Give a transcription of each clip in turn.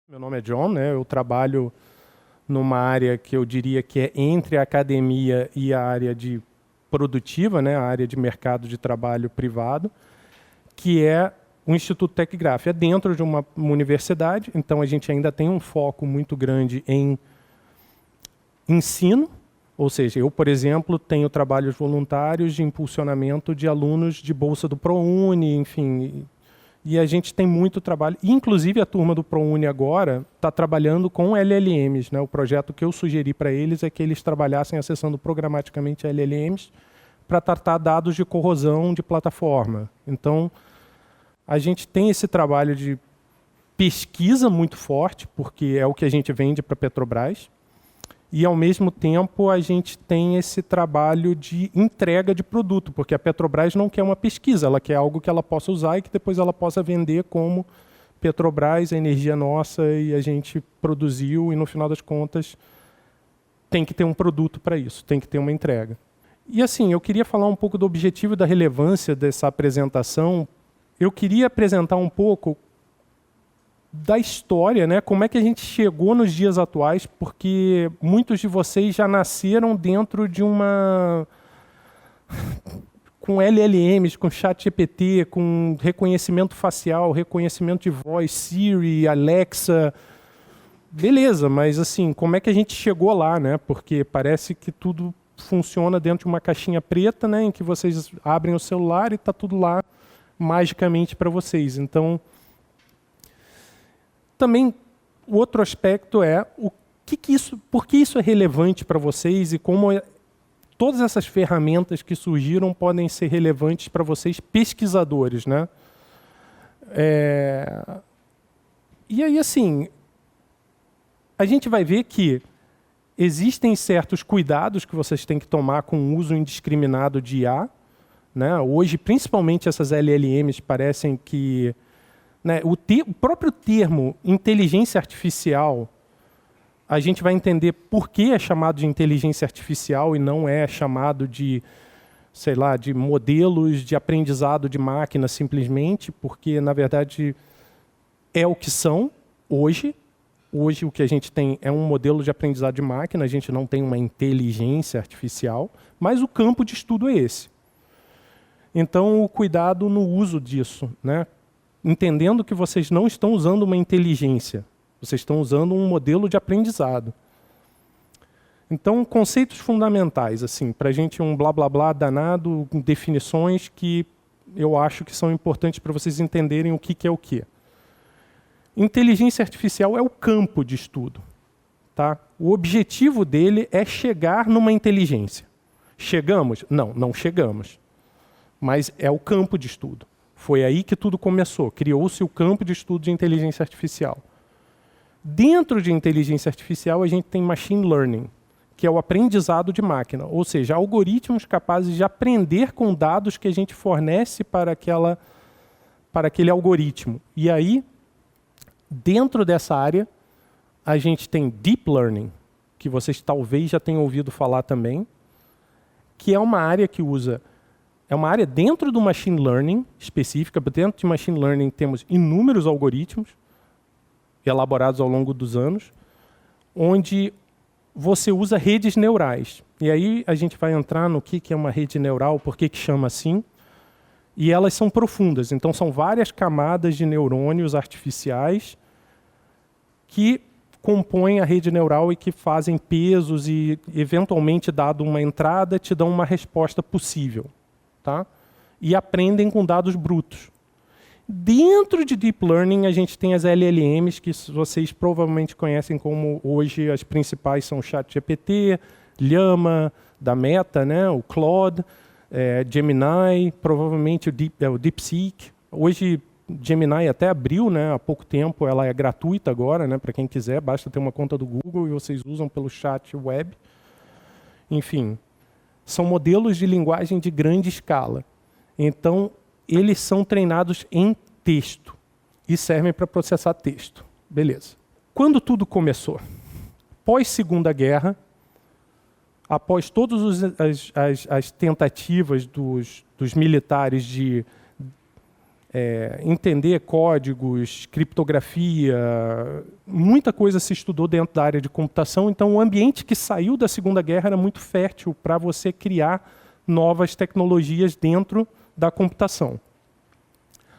Meu nome é John, né? Eu trabalho numa área que eu diria que é entre a academia e a área de produtiva, né? A área de mercado de trabalho privado, que é o Instituto Tecgraf. É dentro de uma universidade, então a gente ainda tem um foco muito grande em ensino, ou seja, eu, por exemplo, tenho trabalhos voluntários de impulsionamento de alunos de bolsa do ProUni, enfim. E a gente tem muito trabalho, inclusive a turma do ProUni agora está trabalhando com LLMs. Né? O projeto que eu sugeri para eles é que eles trabalhassem acessando programaticamente LLMs para tratar dados de corrosão de plataforma. Então, a gente tem esse trabalho de pesquisa muito forte, porque é o que a gente vende para a Petrobras, e, ao mesmo tempo, a gente tem esse trabalho de entrega de produto, porque a Petrobras não quer uma pesquisa, ela quer algo que ela possa usar e que depois ela possa vender como Petrobras, a energia nossa, e a gente produziu, e, no final das contas, tem que ter um produto para isso, tem que ter uma entrega. E, assim, eu queria falar um pouco do objetivo e da relevância dessa apresentação. Eu queria apresentar um pouco da história, né? Como é que a gente chegou nos dias atuais, porque muitos de vocês já nasceram dentro de uma... com LLMs, com ChatGPT, com reconhecimento facial, reconhecimento de voz, Siri, Alexa. Beleza, mas assim, como é que a gente chegou lá, né? Porque parece que tudo funciona dentro de uma caixinha preta, né? Em que vocês abrem o celular e está tudo lá magicamente para vocês. Então, também, o outro aspecto é por que isso é relevante para vocês e como todas essas ferramentas que surgiram podem ser relevantes para vocês, pesquisadores, né? E aí, assim, a gente vai ver que existem certos cuidados que vocês têm que tomar com o uso indiscriminado de IA. Né? Hoje, principalmente, essas LLMs parecem que... Né, o próprio termo inteligência artificial, a gente vai entender por que é chamado de inteligência artificial e não é chamado de, sei lá, de modelos de aprendizado de máquina simplesmente, porque, na verdade, é o que são hoje. Hoje o que a gente tem é um modelo de aprendizado de máquina, a gente não tem uma inteligência artificial, mas o campo de estudo é esse. Então, o cuidado no uso disso, né? Entendendo que vocês não estão usando uma inteligência, vocês estão usando um modelo de aprendizado. Então, conceitos fundamentais, assim, para a gente um blá blá blá danado, definições que eu acho que são importantes para vocês entenderem o que é o que. Inteligência artificial é o campo de estudo. Tá? O objetivo dele é chegar numa inteligência. Chegamos? Não, não chegamos. Mas é o campo de estudo. Foi aí que tudo começou. Criou-se o campo de estudo de inteligência artificial. Dentro de inteligência artificial, a gente tem machine learning, que é o aprendizado de máquina, ou seja, algoritmos capazes de aprender com dados que a gente fornece para aquele algoritmo. E aí, dentro dessa área, a gente tem deep learning, que vocês talvez já tenham ouvido falar também, que é uma área que usa... É uma área dentro do machine learning específica. Dentro de machine learning temos inúmeros algoritmos elaborados ao longo dos anos, onde você usa redes neurais. E aí a gente vai entrar no que é uma rede neural, por que chama assim. E elas são profundas. Então são várias camadas de neurônios artificiais que compõem a rede neural e que fazem pesos e, eventualmente, dado uma entrada, te dão uma resposta possível. Tá? E aprendem com dados brutos. Dentro de Deep Learning, a gente tem as LLMs, que vocês provavelmente conhecem como hoje as principais são o ChatGPT, Llama, da Meta, né? O Claude, Gemini, provavelmente o DeepSeek. Hoje, Gemini até abriu, né? Há pouco tempo, ela é gratuita agora, né? Para quem quiser, basta ter uma conta do Google e vocês usam pelo chat web. Enfim... São modelos de linguagem de grande escala. Então, eles são treinados em texto e servem para processar texto. Beleza. Quando tudo começou? Pós-Segunda Guerra, após todas as tentativas dos militares de entender códigos, criptografia, muita coisa se estudou dentro da área de computação, então o ambiente que saiu da Segunda Guerra era muito fértil para você criar novas tecnologias dentro da computação.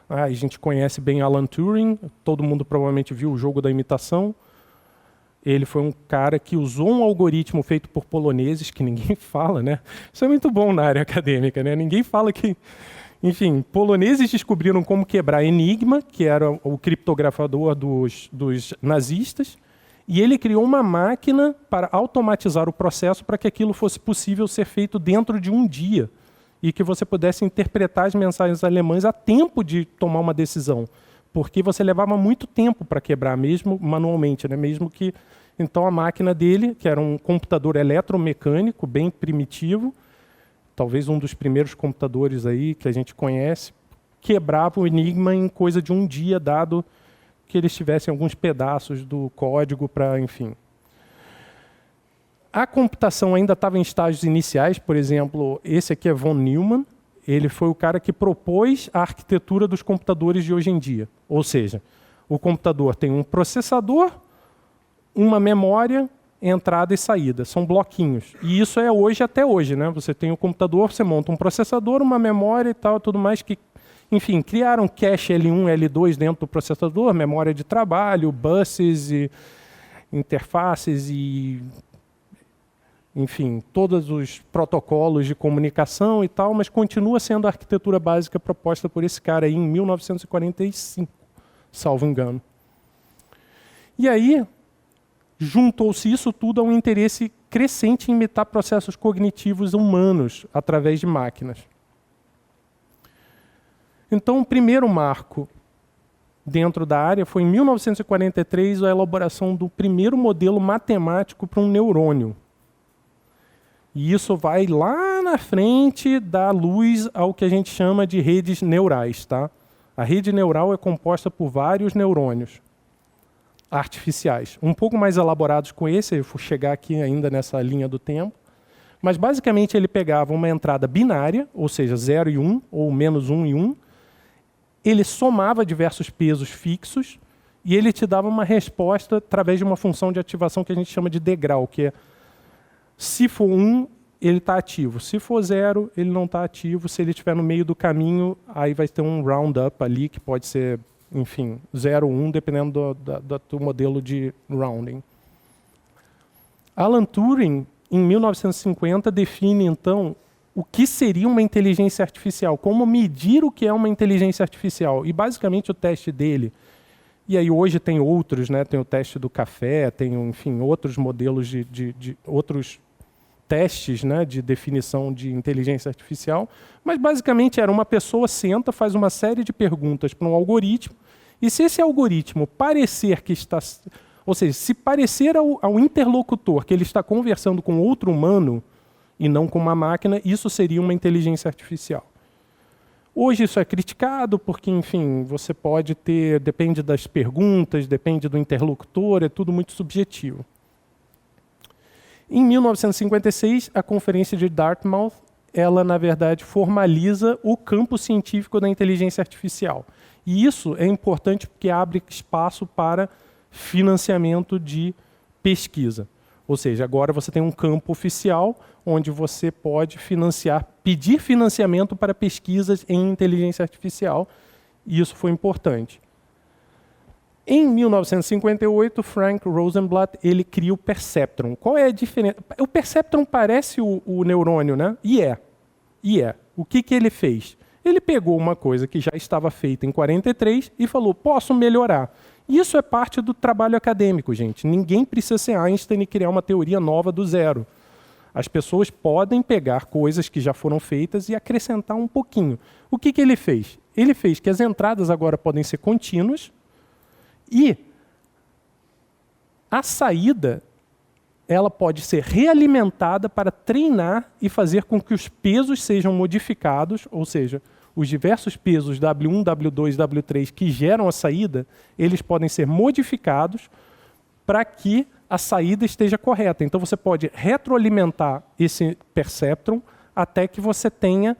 A gente conhece bem Alan Turing, todo mundo provavelmente viu o Jogo da Imitação. Ele foi um cara que usou um algoritmo feito por poloneses, que ninguém fala, né? Isso é muito bom na área acadêmica, né? Ninguém fala que... Enfim, poloneses descobriram como quebrar Enigma, que era o criptografador dos nazistas, e ele criou uma máquina para automatizar o processo para que aquilo fosse possível ser feito dentro de um dia e que você pudesse interpretar as mensagens alemãs a tempo de tomar uma decisão, porque você levava muito tempo para quebrar, mesmo manualmente, né? Mesmo que... Então a máquina dele, que era um computador eletromecânico, bem primitivo, talvez um dos primeiros computadores aí que a gente conhece, quebrava o Enigma em coisa de um dia, dado que eles tivessem alguns pedaços do código para, enfim. A computação ainda estava em estágios iniciais, por exemplo, esse aqui é von Neumann, ele foi o cara que propôs a arquitetura dos computadores de hoje em dia. Ou seja, o computador tem um processador, uma memória, entrada e saída, são bloquinhos. E isso é hoje até hoje, né? Você tem o computador, você monta um processador, uma memória e tal, tudo mais que, enfim, criaram cache L1, L2 dentro do processador, memória de trabalho, buses e interfaces e, enfim, todos os protocolos de comunicação e tal, mas continua sendo a arquitetura básica proposta por esse cara aí em 1945, salvo engano. E aí juntou-se isso tudo a um interesse crescente em imitar processos cognitivos humanos através de máquinas. Então, o primeiro marco dentro da área foi, em 1943, a elaboração do primeiro modelo matemático para um neurônio. E isso vai lá na frente dar luz ao que a gente chama de redes neurais. Tá? A rede neural é composta por vários neurônios artificiais, um pouco mais elaborados com esse, eu vou chegar aqui ainda nessa linha do tempo, mas basicamente ele pegava uma entrada binária, ou seja, 0 e 1, ou menos 1 e 1, ele somava diversos pesos fixos e ele te dava uma resposta através de uma função de ativação que a gente chama de degrau, que é, se for 1, ele está ativo, se for 0, ele não está ativo, se ele estiver no meio do caminho, aí vai ter um roundup ali, que pode ser, enfim, 0, 1, dependendo do modelo de rounding. Alan Turing, em 1950, define, então, o que seria uma inteligência artificial, como medir o que é uma inteligência artificial. E, basicamente, o teste dele, e aí hoje tem outros, né? Tem o teste do café, tem, enfim, outros modelos outros testes, né, de definição de inteligência artificial, mas basicamente era uma pessoa senta, faz uma série de perguntas para um algoritmo, e se esse algoritmo parecer que está... Ou seja, se parecer ao interlocutor que ele está conversando com outro humano e não com uma máquina, isso seria uma inteligência artificial. Hoje isso é criticado porque, enfim, você pode ter... Depende das perguntas, depende do interlocutor, é tudo muito subjetivo. Em 1956, a Conferência de Dartmouth, ela, na verdade, formaliza o campo científico da inteligência artificial. E isso é importante porque abre espaço para financiamento de pesquisa. Ou seja, agora você tem um campo oficial onde você pode pedir financiamento para pesquisas em inteligência artificial, e isso foi importante. Em 1958, Frank Rosenblatt ele cria o perceptron. Qual é a diferença? O perceptron parece o neurônio, né? E é. O que ele fez? Ele pegou uma coisa que já estava feita em 43 e falou, posso melhorar. Isso é parte do trabalho acadêmico, gente. Ninguém precisa ser Einstein e criar uma teoria nova do zero. As pessoas podem pegar coisas que já foram feitas e acrescentar um pouquinho. O que ele fez? Ele fez que as entradas agora podem ser contínuas, e a saída ela pode ser realimentada para treinar e fazer com que os pesos sejam modificados, ou seja, os diversos pesos W1, W2, W3 que geram a saída, eles podem ser modificados para que a saída esteja correta. Então você pode retroalimentar esse perceptron até que você tenha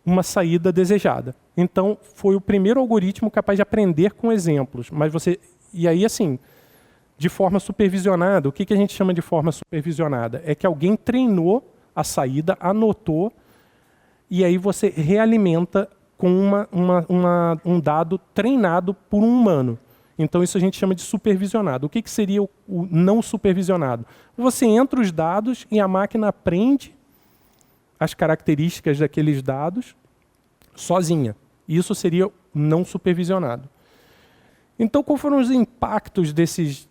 uma saída desejada. Então, foi o primeiro algoritmo capaz de aprender com exemplos. E aí, assim, de forma supervisionada, o que a gente chama de forma supervisionada? É que alguém treinou a saída, anotou, e aí você realimenta com um dado treinado por um humano. Então, isso a gente chama de supervisionado. O que seria o não supervisionado? Você entra os dados e a máquina aprende as características daqueles dados sozinha. Isso seria não supervisionado. Então, quais foram os impactos desses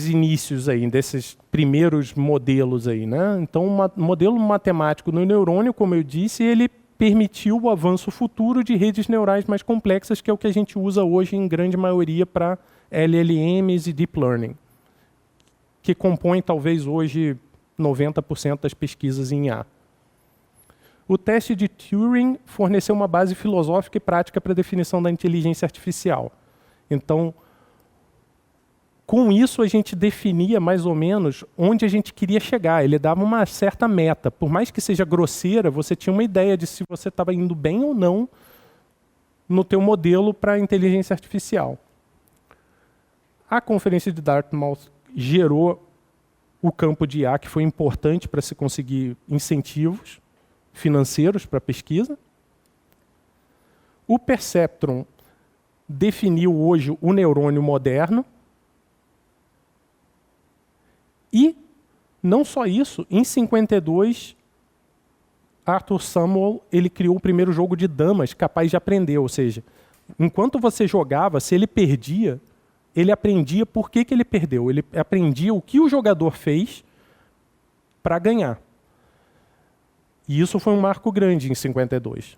inícios aí, desses primeiros modelos aí, né? Então, um modelo matemático no neurônio, como eu disse, ele permitiu o avanço futuro de redes neurais mais complexas, que é o que a gente usa hoje em grande maioria para LLMs e Deep Learning, que compõem talvez hoje 90% das pesquisas em IA. O teste de Turing forneceu uma base filosófica e prática para a definição da inteligência artificial. Então, com isso, a gente definia mais ou menos onde a gente queria chegar. Ele dava uma certa meta. Por mais que seja grosseira, você tinha uma ideia de se você estava indo bem ou não no teu modelo para a inteligência artificial. A conferência de Dartmouth gerou o campo de IA, que foi importante para se conseguir incentivos financeiros para a pesquisa. O Perceptron definiu hoje o neurônio moderno. E, não só isso, em 52, Arthur Samuel ele criou o primeiro jogo de damas capaz de aprender. Ou seja, enquanto você jogava, se ele perdia, ele aprendia por que ele perdeu. Ele aprendia o que o jogador fez para ganhar. E isso foi um marco grande em 52.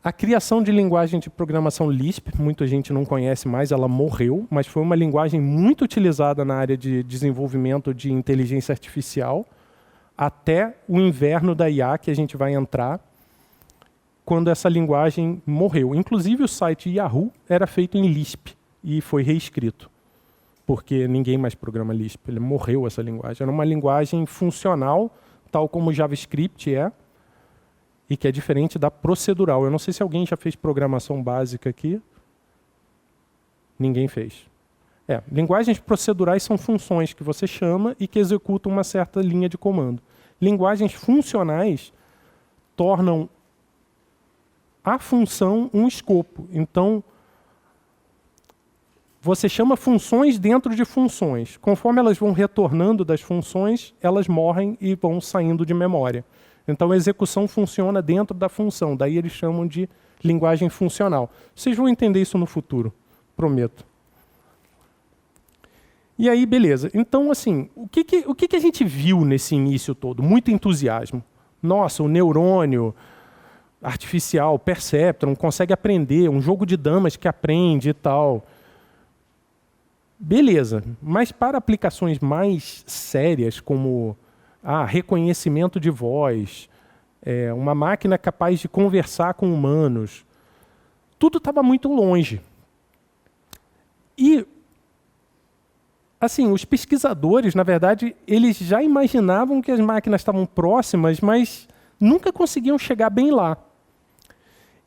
A criação de linguagem de programação Lisp, muita gente não conhece mais, ela morreu, mas foi uma linguagem muito utilizada na área de desenvolvimento de inteligência artificial, até o inverno da IA que a gente vai entrar, quando essa linguagem morreu. Inclusive o site Yahoo era feito em Lisp e foi reescrito, porque ninguém mais programa Lisp. Ele morreu essa linguagem. Era uma linguagem funcional, tal como o JavaScript é, e que é diferente da procedural. Eu não sei se alguém já fez programação básica aqui. Ninguém fez. Linguagens procedurais são funções que você chama e que executam uma certa linha de comando. Linguagens funcionais tornam a função um escopo. Então, você chama funções dentro de funções. Conforme elas vão retornando das funções, elas morrem e vão saindo de memória. Então, a execução funciona dentro da função. Daí eles chamam de linguagem funcional. Vocês vão entender isso no futuro, prometo. E aí, beleza. Então, assim, o que a gente viu nesse início todo? Muito entusiasmo. Nossa, o neurônio artificial, Perceptron, consegue aprender, um jogo de damas que aprende e tal. Beleza, mas para aplicações mais sérias, como reconhecimento de voz, uma máquina capaz de conversar com humanos, tudo estava muito longe. E, assim, os pesquisadores, na verdade, eles já imaginavam que as máquinas estavam próximas, mas nunca conseguiam chegar bem lá.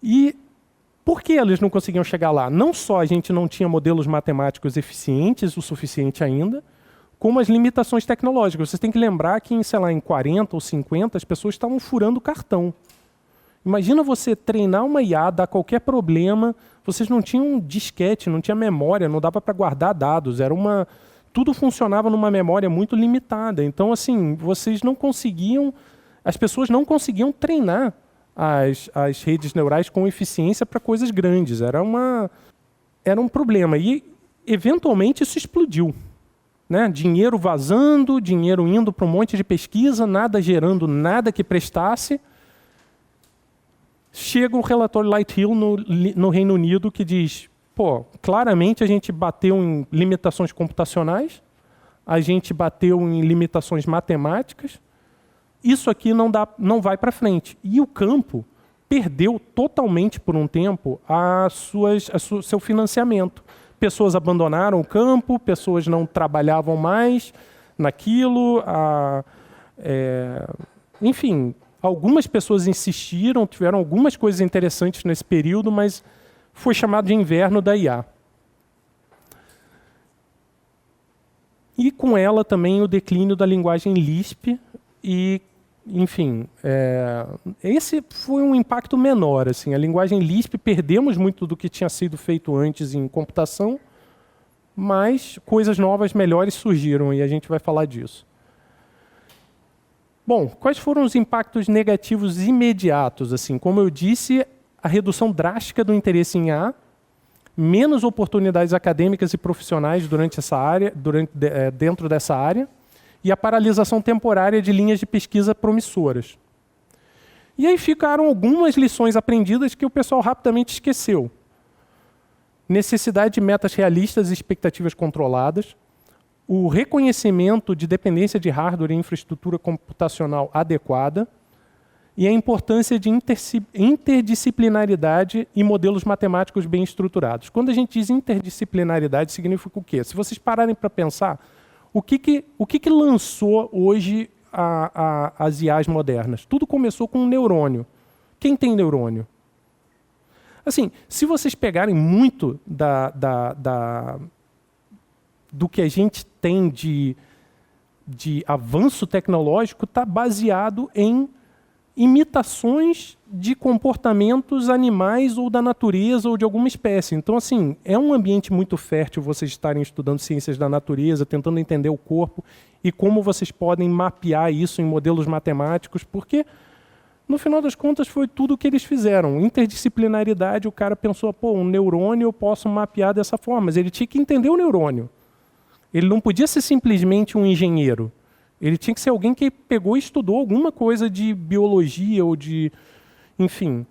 E por que eles não conseguiam chegar lá? Não só a gente não tinha modelos matemáticos eficientes o suficiente ainda, como as limitações tecnológicas. Vocês têm que lembrar que, em 40 ou 50, as pessoas estavam furando cartão. Imagina você treinar uma IA, dar qualquer problema, vocês não tinham disquete, não tinha memória, não dava para guardar dados, tudo funcionava numa memória muito limitada. Então, assim, vocês não conseguiam, as pessoas não conseguiam treinar as redes neurais com eficiência para coisas grandes. Era um problema. E, eventualmente, isso explodiu. Né? Dinheiro vazando, dinheiro indo para um monte de pesquisa, nada gerando nada que prestasse. Chega o relatório Lighthill no Reino Unido que diz, claramente a gente bateu em limitações computacionais, a gente bateu em limitações matemáticas, isso aqui não vai para frente. E o campo perdeu totalmente por um tempo seu financiamento. Pessoas abandonaram o campo, pessoas não trabalhavam mais naquilo, enfim, Algumas pessoas insistiram, tiveram algumas coisas interessantes nesse período, mas foi chamado de inverno da IA. E com ela também o declínio da linguagem Lisp e, enfim, esse foi um impacto menor. Assim, a linguagem Lisp, perdemos muito do que tinha sido feito antes em computação, mas coisas novas, melhores surgiram e a gente vai falar disso. Bom, quais foram os impactos negativos imediatos? Assim, como eu disse, a redução drástica do interesse em IA, menos oportunidades acadêmicas e profissionais dentro dessa área, e a paralisação temporária de linhas de pesquisa promissoras. E aí ficaram algumas lições aprendidas que o pessoal rapidamente esqueceu. Necessidade de metas realistas e expectativas controladas, o reconhecimento de dependência de hardware e infraestrutura computacional adequada e a importância de interdisciplinaridade e modelos matemáticos bem estruturados. Quando a gente diz interdisciplinaridade, significa o quê? Se vocês pararem para pensar, o que lançou hoje as IAs modernas? Tudo começou com um neurônio. Quem tem neurônio? Assim, se vocês pegarem muito do que a gente tem de avanço tecnológico, está baseado em imitações de comportamentos animais ou da natureza ou de alguma espécie. Então, assim, é um ambiente muito fértil vocês estarem estudando ciências da natureza, tentando entender o corpo e como vocês podem mapear isso em modelos matemáticos, porque, no final das contas, foi tudo o que eles fizeram. Interdisciplinaridade, o cara pensou, pô, um neurônio eu posso mapear dessa forma, mas ele tinha que entender o neurônio. Ele não podia ser simplesmente um engenheiro. Ele tinha que ser alguém que pegou e estudou alguma coisa de biologia ou de... Enfim.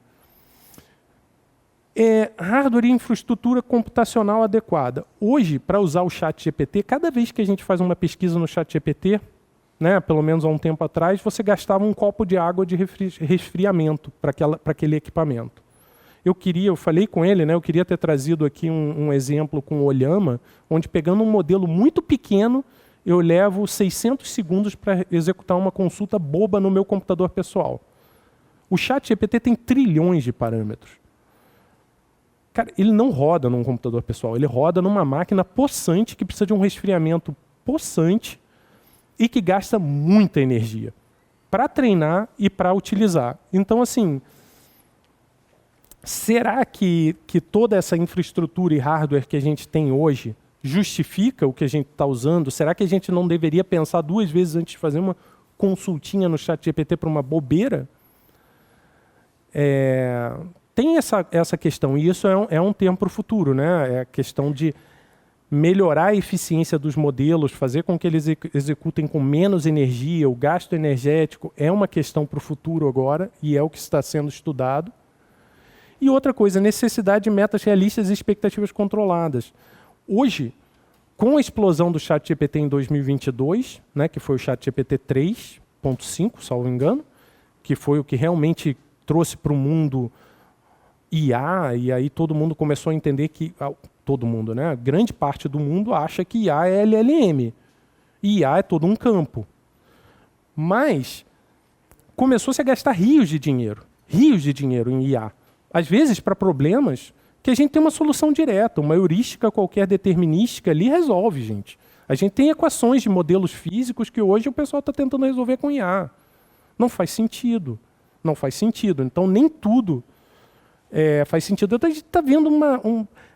Hardware e infraestrutura computacional adequada. Hoje, para usar o ChatGPT, cada vez que a gente faz uma pesquisa no ChatGPT, né, pelo menos há um tempo atrás, você gastava um copo de água de resfriamento para aquele equipamento. Eu falei com ele, né, eu queria ter trazido aqui um exemplo com o Olhama, onde pegando um modelo muito pequeno, eu levo 600 segundos para executar uma consulta boba no meu computador pessoal. O ChatGPT tem trilhões de parâmetros. Cara, ele não roda num computador pessoal, ele roda numa máquina possante que precisa de um resfriamento possante e que gasta muita energia para treinar e para utilizar. Então, assim, será que toda essa infraestrutura e hardware que a gente tem hoje justifica o que a gente está usando? Será que a gente não deveria pensar 2 vezes antes de fazer uma consultinha no ChatGPT para uma bobeira? Tem essa questão, e isso é um tema para o futuro, né? É a questão de melhorar a eficiência dos modelos, fazer com que eles executem com menos energia, o gasto energético é uma questão para o futuro agora, e é o que está sendo estudado. E outra coisa, necessidade de metas realistas e expectativas controladas. Hoje, com a explosão do ChatGPT em 2022, né, que foi o ChatGPT 3.5, salvo engano, que foi o que realmente trouxe para o mundo IA, e aí todo mundo começou a entender que... Todo mundo, né? Grande parte do mundo acha que IA é LLM. E IA é todo um campo. Mas começou-se a gastar rios de dinheiro em IA. Às vezes para problemas que a gente tem uma solução direta, uma heurística qualquer determinística ali resolve, gente. A gente tem equações de modelos físicos que hoje o pessoal está tentando resolver com IA. Não faz sentido. Não faz sentido. Então, nem tudo faz sentido. Então, a gente está vendo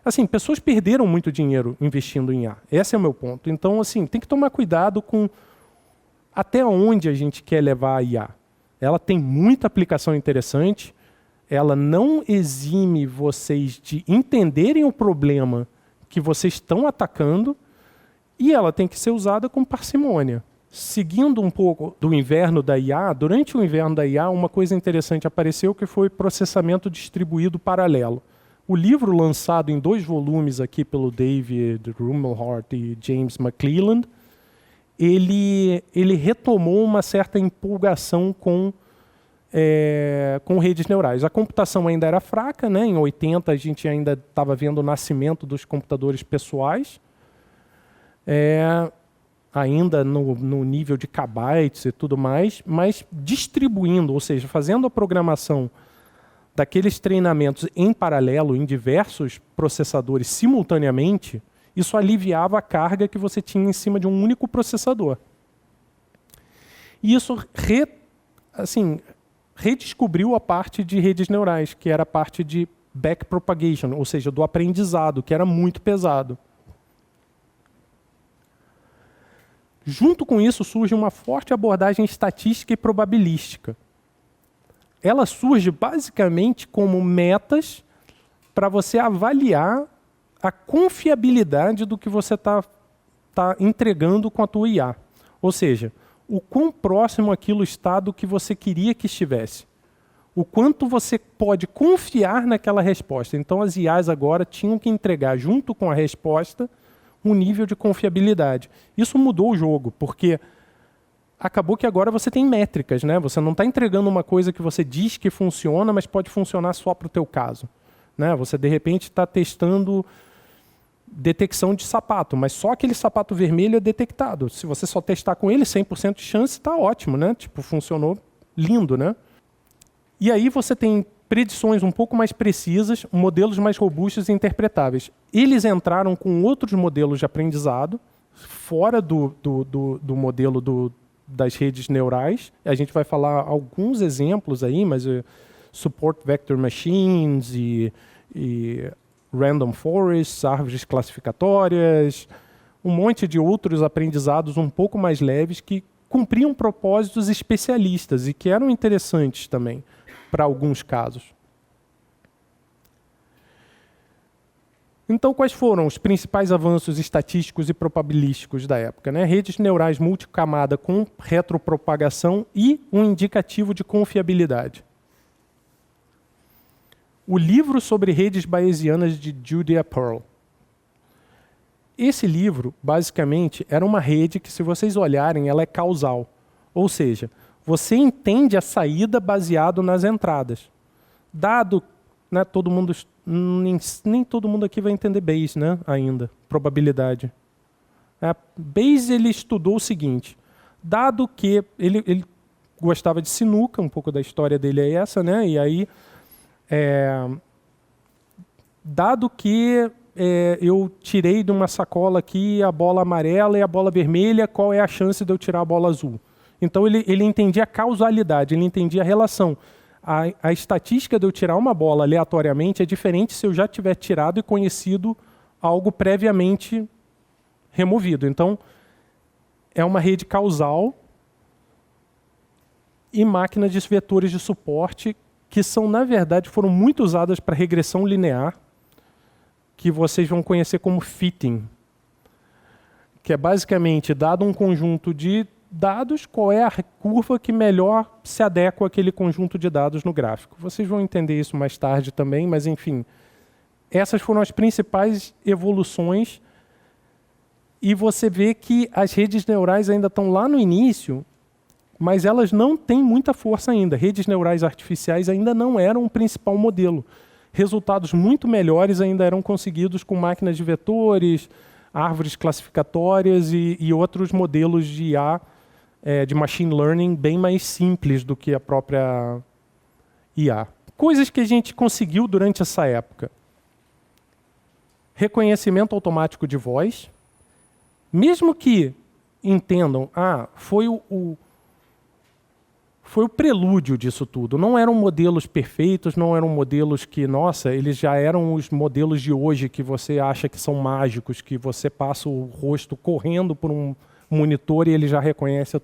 assim, pessoas perderam muito dinheiro investindo em IA. Esse é o meu ponto. Então, assim, tem que tomar cuidado com até onde a gente quer levar a IA. Ela tem muita aplicação interessante, ela não exime vocês de entenderem o problema que vocês estão atacando e ela tem que ser usada com parcimônia. Seguindo um pouco do inverno da IA, durante o inverno da IA, uma coisa interessante apareceu que foi processamento distribuído paralelo. O livro lançado em 2 volumes aqui pelo David Rumelhart e James McClelland, ele retomou uma certa empolgação com redes neurais. A computação ainda era fraca, né? Em 80 a gente ainda estava vendo o nascimento dos computadores pessoais. ainda no nível de kbytes e tudo mais, mas distribuindo, ou seja, fazendo a programação daqueles treinamentos em paralelo em diversos processadores simultaneamente, isso aliviava a carga que você tinha em cima de um único processador. E isso redescobriu a parte de redes neurais, que era a parte de backpropagation, ou seja, do aprendizado, que era muito pesado. Junto com isso surge uma forte abordagem estatística e probabilística. Ela surge basicamente como metas para você avaliar a confiabilidade do que você está entregando com a tua IA. Ou seja, o quão próximo aquilo está do que você queria que estivesse. O quanto você pode confiar naquela resposta. Então as IAs agora tinham que entregar, junto com a resposta, um nível de confiabilidade. Isso mudou o jogo, porque acabou que agora você tem métricas, né? Você não está entregando uma coisa que você diz que funciona, mas pode funcionar só para o teu caso. Né? Você, de repente, está testando detecção de sapato, mas só aquele sapato vermelho é detectado. Se você só testar com ele, 100% de chance, está ótimo, né? Tipo, funcionou lindo, né? E aí você tem predições um pouco mais precisas, modelos mais robustos e interpretáveis. Eles entraram com outros modelos de aprendizado, fora do modelo das redes neurais. A gente vai falar alguns exemplos aí, mas Support Vector Machines e Random Forests, árvores classificatórias, um monte de outros aprendizados um pouco mais leves que cumpriam propósitos especialistas e que eram interessantes também para alguns casos. Então, quais foram os principais avanços estatísticos e probabilísticos da época? Né? Redes neurais multicamada com retropropagação e um indicativo de confiabilidade. O livro sobre redes bayesianas de Judea Pearl. Esse livro, basicamente, era uma rede que, se vocês olharem, ela é causal. Ou seja, você entende a saída baseado nas entradas. Dado, né, nem todo mundo aqui vai entender Bayes, né, ainda, probabilidade. Bayes ele estudou o seguinte, dado que ele gostava de sinuca, um pouco da história dele é essa, né, e aí, dado que eu tirei de uma sacola aqui a bola amarela e a bola vermelha, qual é a chance de eu tirar a bola azul? Então ele entendia a causalidade, ele entendia a relação. A estatística de eu tirar uma bola aleatoriamente é diferente se eu já tiver tirado e conhecido algo previamente removido. Então, é uma rede causal e máquinas de vetores de suporte que são, na verdade, foram muito usadas para regressão linear, que vocês vão conhecer como fitting, que é basicamente, dado um conjunto de dados, qual é a curva que melhor se adequa àquele conjunto de dados no gráfico. Vocês vão entender isso mais tarde também, mas enfim, essas foram as principais evoluções e você vê que as redes neurais ainda estão lá no início, mas elas não têm muita força ainda. Redes neurais artificiais ainda não eram o principal modelo. Resultados muito melhores ainda eram conseguidos com máquinas de vetores, árvores classificatórias e outros modelos de IA, de machine learning bem mais simples do que a própria IA. Coisas que a gente conseguiu durante essa época. Reconhecimento automático de voz. Mesmo que entendam, foi o prelúdio disso tudo. Não eram modelos perfeitos, não eram modelos que, nossa, eles já eram os modelos de hoje que você acha que são mágicos, que você passa o rosto correndo por um monitor e ele já reconhece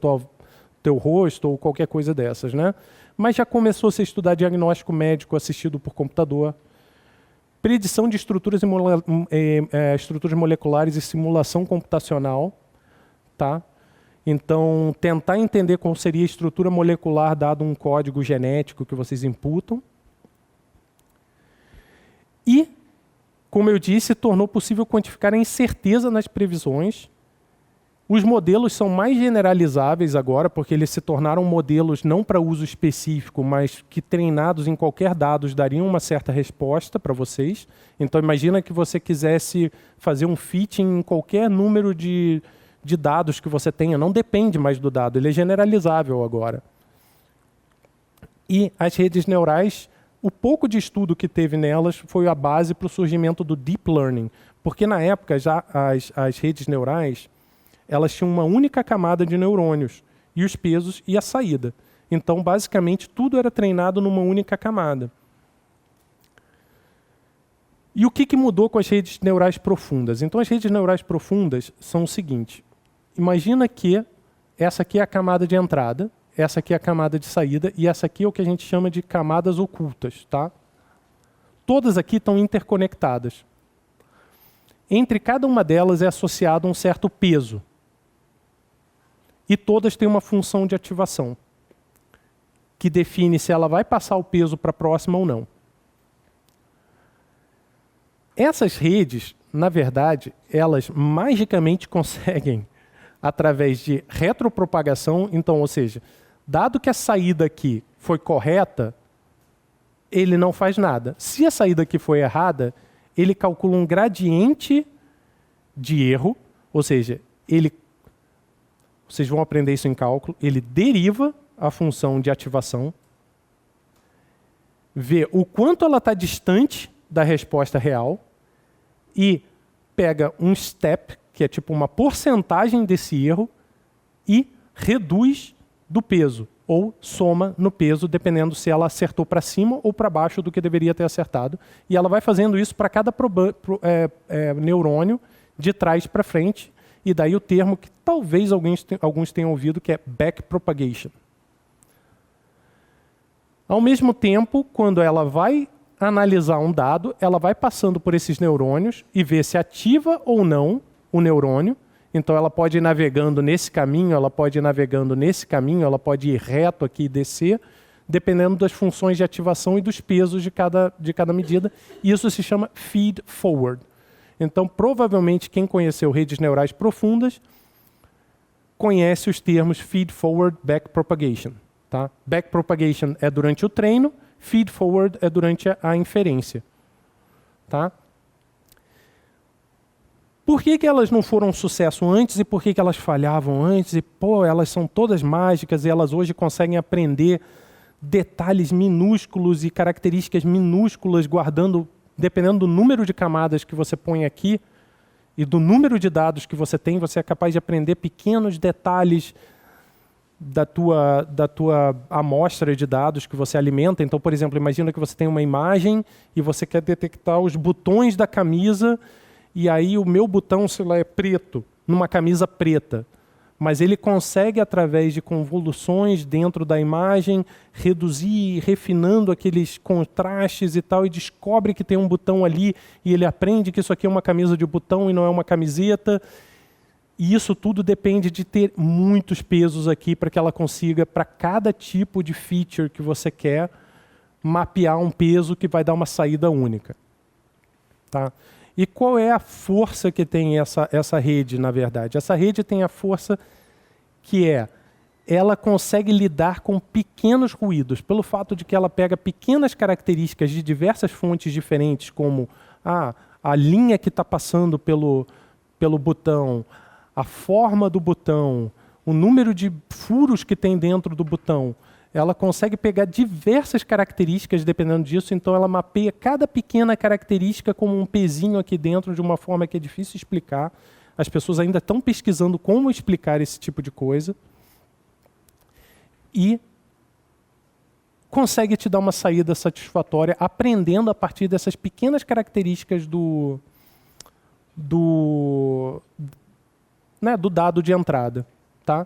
teu rosto ou qualquer coisa dessas, né? Mas já começou a se estudar diagnóstico médico assistido por computador, predição de estruturas moleculares e simulação computacional, tá? Então, tentar entender qual seria a estrutura molecular dado um código genético que vocês imputam. E, como eu disse, tornou possível quantificar a incerteza nas previsões. Os modelos são mais generalizáveis agora, porque eles se tornaram modelos não para uso específico, mas que treinados em qualquer dados dariam uma certa resposta para vocês. Então, imagina que você quisesse fazer um fitting em qualquer número de de dados que você tenha, não depende mais do dado, ele é generalizável agora. E as redes neurais, o pouco de estudo que teve nelas foi a base para o surgimento do Deep Learning, porque na época já as redes neurais, elas tinham uma única camada de neurônios, e os pesos e a saída. Então, basicamente, tudo era treinado numa única camada. E o que mudou com as redes neurais profundas? Então, as redes neurais profundas são o seguinte. Imagina que essa aqui é a camada de entrada, essa aqui é a camada de saída, e essa aqui é o que a gente chama de camadas ocultas. Tá? Todas aqui estão interconectadas. Entre cada uma delas é associado um certo peso. E todas têm uma função de ativação, que define se ela vai passar o peso para a próxima ou não. Essas redes, na verdade, elas magicamente conseguem, através de retropropagação, então, ou seja, dado que a saída aqui foi correta, ele não faz nada. Se a saída aqui foi errada, ele calcula um gradiente de erro, ou seja, vocês vão aprender isso em cálculo, ele deriva a função de ativação, vê o quanto ela está distante da resposta real e pega um step, que é tipo uma porcentagem desse erro, e reduz do peso, ou soma no peso, dependendo se ela acertou para cima ou para baixo do que deveria ter acertado. E ela vai fazendo isso para cada neurônio, de trás para frente, e daí o termo que talvez alguns tenham ouvido, que é backpropagation. Ao mesmo tempo, quando ela vai analisar um dado, ela vai passando por esses neurônios e ver se ativa ou não o neurônio. Então ela pode ir navegando nesse caminho, ela pode ir navegando nesse caminho, ela pode ir reto aqui e descer, dependendo das funções de ativação e dos pesos de cada medida. E isso se chama feed forward. Então, provavelmente, quem conheceu redes neurais profundas conhece os termos feed forward, backpropagation. Tá? Backpropagation é durante o treino, feed forward é durante a inferência. Tá? Por que elas não foram um sucesso antes e por que elas falhavam antes? E, pô, elas são todas mágicas e elas hoje conseguem aprender detalhes minúsculos e características minúsculas, dependendo do número de camadas que você põe aqui e do número de dados que você tem, você é capaz de aprender pequenos detalhes da tua amostra de dados que você alimenta. Então, por exemplo, imagina que você tem uma imagem e você quer detectar os botões da camisa, e aí o meu botão, sei lá, é preto, numa camisa preta. Mas ele consegue, através de convoluções dentro da imagem, reduzir, refinando aqueles contrastes e tal, e descobre que tem um botão ali, e ele aprende que isso aqui é uma camisa de botão e não é uma camiseta. E isso tudo depende de ter muitos pesos aqui para que ela consiga, para cada tipo de feature que você quer, mapear um peso que vai dar uma saída única. Tá? E qual é a força que tem essa rede, na verdade? Essa rede tem a força que ela consegue lidar com pequenos ruídos, pelo fato de que ela pega pequenas características de diversas fontes diferentes, como a linha que está passando pelo botão, a forma do botão, o número de furos que tem dentro do botão. Ela consegue pegar diversas características dependendo disso, então ela mapeia cada pequena característica como um pezinho aqui dentro de uma forma que é difícil explicar. As pessoas ainda estão pesquisando como explicar esse tipo de coisa. E consegue te dar uma saída satisfatória aprendendo a partir dessas pequenas características do dado de entrada. Tá?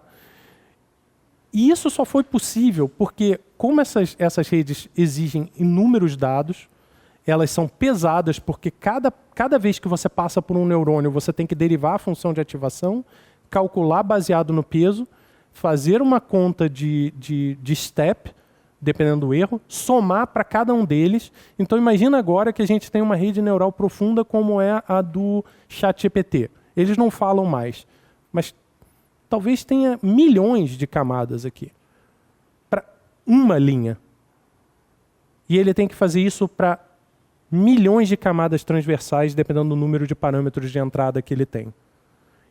E isso só foi possível porque, como essas redes exigem inúmeros dados, elas são pesadas porque cada vez que você passa por um neurônio, você tem que derivar a função de ativação, calcular baseado no peso, fazer uma conta de step, dependendo do erro, somar para cada um deles. Então imagina agora que a gente tem uma rede neural profunda como é a do ChatGPT. Eles não falam mais, mas talvez tenha milhões de camadas aqui para uma linha. E ele tem que fazer isso para milhões de camadas transversais, dependendo do número de parâmetros de entrada que ele tem.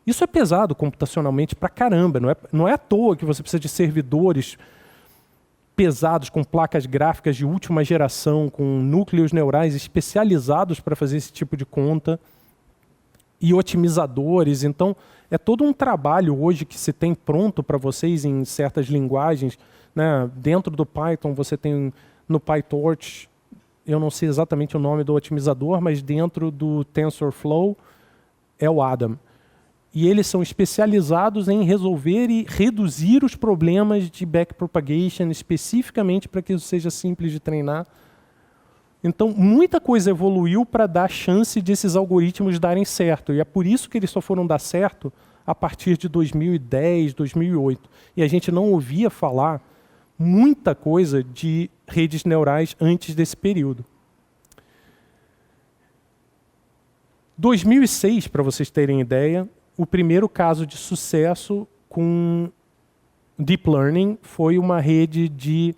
Isso é pesado computacionalmente pra caramba. Não é à toa que você precisa de servidores pesados, com placas gráficas de última geração, com núcleos neurais especializados para fazer esse tipo de conta, e otimizadores. Então, é todo um trabalho hoje que se tem pronto para vocês em certas linguagens. Né? Dentro do Python, você tem no PyTorch, eu não sei exatamente o nome do otimizador, mas dentro do TensorFlow é o Adam. E eles são especializados em resolver e reduzir os problemas de backpropagation, especificamente para que isso seja simples de treinar. Então, muita coisa evoluiu para dar chance desses algoritmos darem certo. E é por isso que eles só foram dar certo a partir de 2010, 2008. E a gente não ouvia falar muita coisa de redes neurais antes desse período. 2006, para vocês terem ideia, o primeiro caso de sucesso com Deep Learning foi uma rede de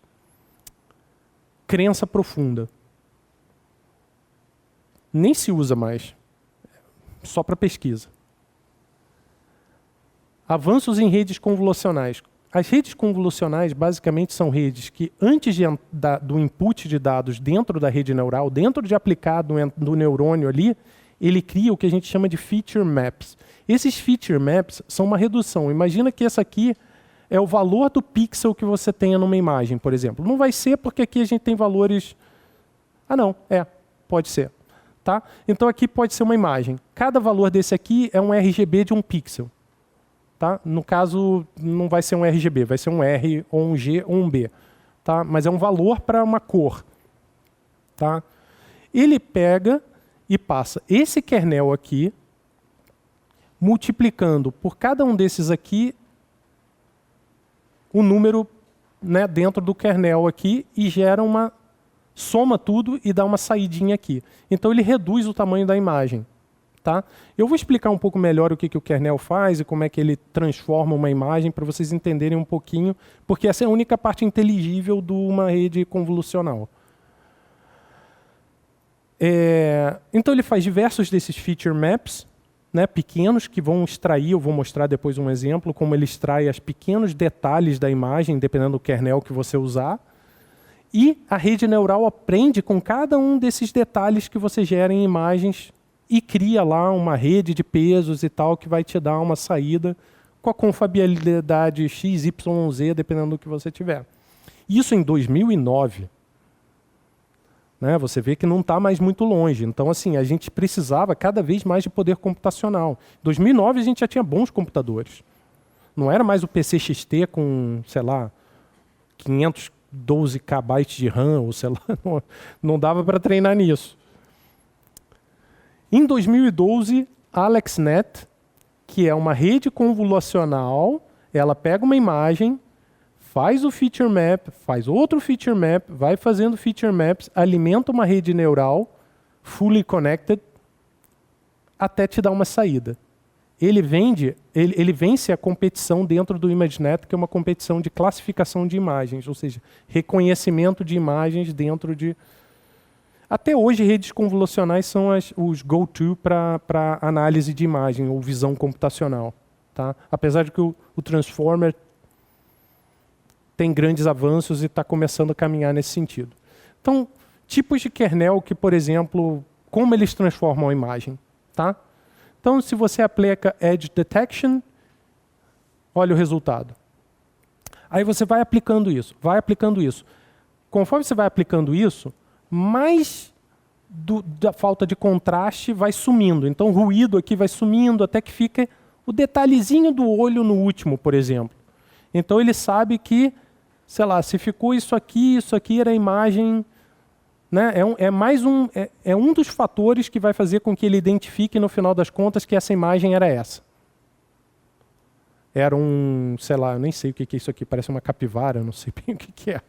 crença profunda. Nem se usa mais, só para pesquisa. Avanços em redes convolucionais. As redes convolucionais basicamente são redes que, antes do input de dados dentro da rede neural, dentro de aplicar do neurônio ali, ele cria o que a gente chama de feature maps. Esses feature maps são uma redução. Imagina que essa aqui é o valor do pixel que você tenha numa imagem, por exemplo. Não vai ser porque aqui a gente tem valores... Ah, não. Pode ser. Tá? Então aqui pode ser uma imagem. Cada valor desse aqui é um RGB de um pixel. Tá? No caso, não vai ser um RGB, vai ser um R, ou um G, ou um B. Tá? Mas é um valor para uma cor. Tá? Ele pega e passa esse kernel aqui, multiplicando por cada um desses aqui o número, né, dentro do kernel aqui, e gera uma... soma tudo e dá uma saidinha aqui. Então ele reduz o tamanho da imagem. Tá? Eu vou explicar um pouco melhor o que o kernel faz e como é que ele transforma uma imagem para vocês entenderem um pouquinho, porque essa é a única parte inteligível de uma rede convolucional. Então ele faz diversos desses feature maps, né, pequenos, que vão extrair, eu vou mostrar depois um exemplo, como ele extrai os pequenos detalhes da imagem, dependendo do kernel que você usar. E a rede neural aprende com cada um desses detalhes que você gera em imagens e cria lá uma rede de pesos e tal, que vai te dar uma saída com a confiabilidade x, y, z, dependendo do que você tiver. Isso em 2009. Né? Você vê que não está mais muito longe. Então, assim, a gente precisava cada vez mais de poder computacional. Em 2009, a gente já tinha bons computadores. Não era mais o PC XT com, sei lá, 512 KB de RAM, ou sei lá, não dava para treinar nisso. Em 2012, AlexNet, que é uma rede convolucional, ela pega uma imagem, faz o feature map, faz outro feature map, vai fazendo feature maps, alimenta uma rede neural, fully connected, até te dar uma saída. Ele vence a competição dentro do ImageNet, que é uma competição de classificação de imagens, ou seja, reconhecimento de imagens dentro de... Até hoje, redes convolucionais são os go-to para análise de imagem ou visão computacional. Tá? Apesar de que o Transformer tem grandes avanços e está começando a caminhar nesse sentido. Então, tipos de kernel que, por exemplo, como eles transformam a imagem. Tá? Então, se você aplica Edge Detection, olha o resultado. Aí você vai aplicando isso, vai aplicando isso. Conforme você vai aplicando isso, mais da falta de contraste vai sumindo. Então, o ruído aqui vai sumindo até que fica o detalhezinho do olho no último, por exemplo. Então, ele sabe que, sei lá, se ficou isso aqui era a imagem... Né? É um dos fatores que vai fazer com que ele identifique, no final das contas, que essa imagem era essa. Era sei lá, eu nem sei o que é isso aqui, parece uma capivara, eu não sei bem o que é.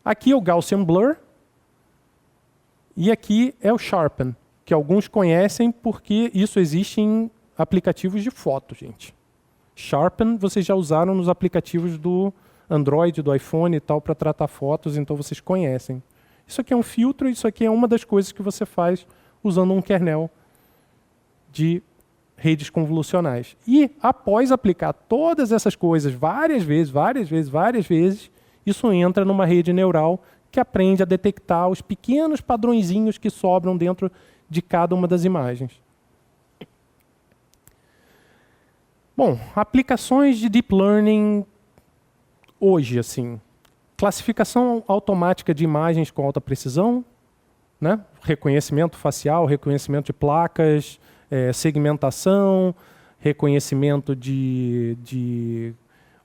Aqui é o Gaussian Blur, e aqui é o Sharpen, que alguns conhecem porque isso existe em aplicativos de foto, gente. Sharpen vocês já usaram nos aplicativos do Android, do iPhone e tal, para tratar fotos, então vocês conhecem. Isso aqui é um filtro, isso aqui é uma das coisas que você faz usando um kernel de redes convolucionais. E, após aplicar todas essas coisas várias vezes, isso entra numa rede neural que aprende a detectar os pequenos padrõezinhos que sobram dentro de cada uma das imagens. Bom, aplicações de Deep Learning hoje, assim. Classificação automática de imagens com alta precisão, né? Reconhecimento facial, reconhecimento de placas, segmentação, reconhecimento de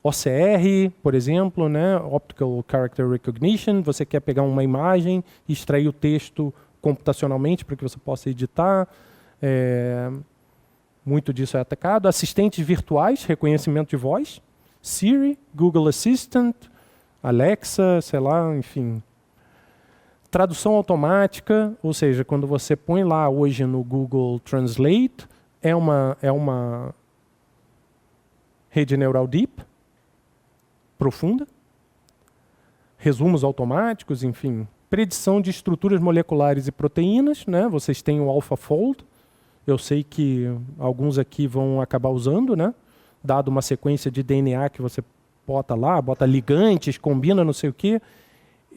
OCR, por exemplo, né? Optical Character Recognition. Você quer pegar uma imagem e extrair o texto computacionalmente para que você possa editar. Muito disso é atacado. Assistentes virtuais, reconhecimento de voz. Siri, Google Assistant, Alexa, sei lá, enfim. Tradução automática, ou seja, quando você põe lá hoje no Google Translate, é uma rede neural deep, profunda. Resumos automáticos, enfim. Predição de estruturas moleculares e proteínas, né? Vocês têm o AlphaFold. Eu sei que alguns aqui vão acabar usando, né? Dado uma sequência de DNA que você bota lá, bota ligantes, combina não sei o quê,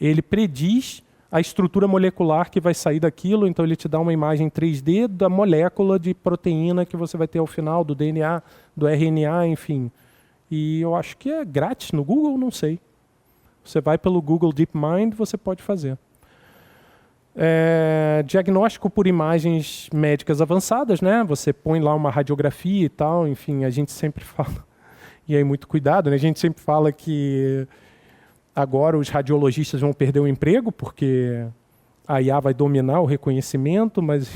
ele prediz a estrutura molecular que vai sair daquilo, então ele te dá uma imagem 3D da molécula de proteína que você vai ter ao final, do DNA, do RNA, enfim. E eu acho que é grátis no Google, não sei. Você vai pelo Google DeepMind, você pode fazer. Diagnóstico por imagens médicas avançadas, né? Você põe lá uma radiografia e tal, enfim, a gente sempre fala, e aí muito cuidado, né? A gente sempre fala que agora os radiologistas vão perder o emprego porque a IA vai dominar o reconhecimento, mas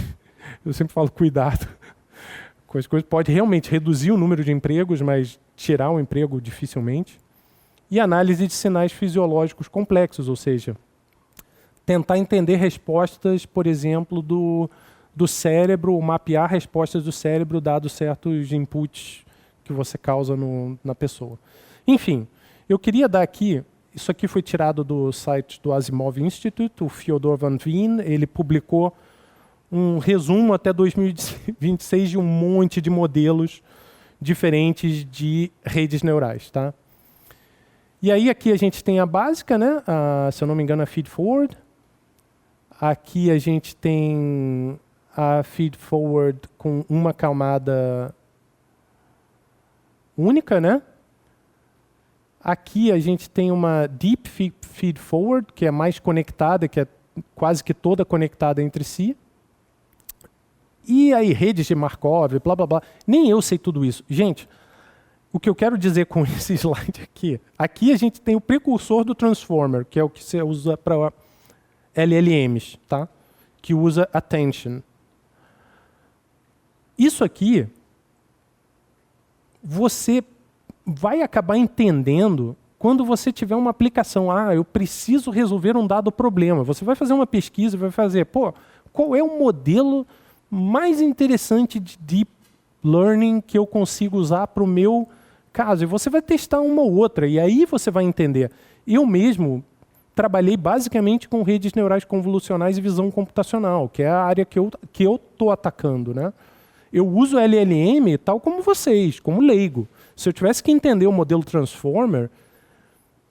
eu sempre falo cuidado. As coisas pode realmente reduzir o número de empregos, mas tirar o emprego dificilmente. E análise de sinais fisiológicos complexos, ou seja, tentar entender respostas, por exemplo, do cérebro, ou mapear respostas do cérebro dados certos inputs que você causa na pessoa. Enfim, eu queria dar aqui, isso aqui foi tirado do site do Asimov Institute, o Fyodor Van Veen, ele publicou um resumo até 2026 de um monte de modelos diferentes de redes neurais, tá? E aí aqui a gente tem a básica, né? Se eu não me engano, a feed-forward. Aqui a gente tem a feed-forward com uma camada única, né? Aqui a gente tem uma deep feed-forward, que é mais conectada, que é quase que toda conectada entre si. E aí, redes de Markov, blá, blá, blá. Nem eu sei tudo isso. Gente, o que eu quero dizer com esse slide aqui a gente tem o precursor do Transformer, que é o que você usa para LLMs, tá? Que usa Attention. Isso aqui, você vai acabar entendendo quando você tiver uma aplicação. Eu preciso resolver um dado problema. Você vai fazer uma pesquisa e vai fazer, qual é o modelo mais interessante de Deep Learning que eu consigo usar para o meu caso? E você vai testar uma ou outra, e aí você vai entender. Eu mesmo trabalhei basicamente com redes neurais convolucionais e visão computacional, que é a área que eu estou atacando, né? Eu uso LLM tal como vocês, como leigo. Se eu tivesse que entender o modelo Transformer,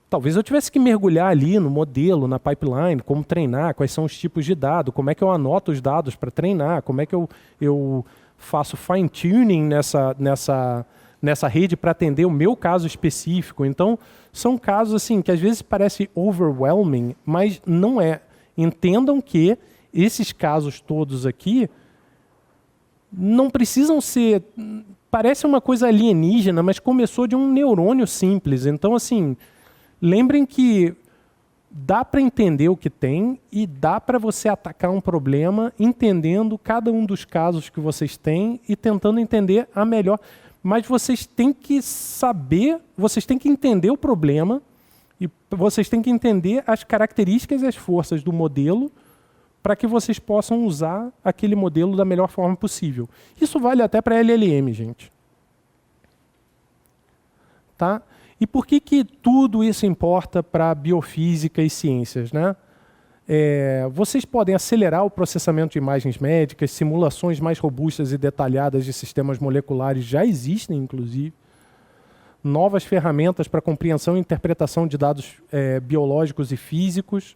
talvez eu tivesse que mergulhar ali no modelo, na pipeline, como treinar, quais são os tipos de dado, como é que eu anoto os dados para treinar, como é que eu faço fine-tuning nessa rede para atender o meu caso específico. Então, são casos assim que às vezes parece overwhelming, mas não é. Entendam que esses casos todos aqui não precisam ser... Parece uma coisa alienígena, mas começou de um neurônio simples. Então, assim, lembrem que dá para entender o que tem e dá para você atacar um problema entendendo cada um dos casos que vocês têm e tentando entender a melhor... Mas vocês têm que saber, vocês têm que entender o problema e vocês têm que entender as características e as forças do modelo para que vocês possam usar aquele modelo da melhor forma possível. Isso vale até para LLM, gente. Tá? E por que tudo isso importa para biofísica e ciências, né? Vocês podem acelerar o processamento de imagens médicas, simulações mais robustas e detalhadas de sistemas moleculares já existem, inclusive. Novas ferramentas para compreensão e interpretação de dados biológicos e físicos,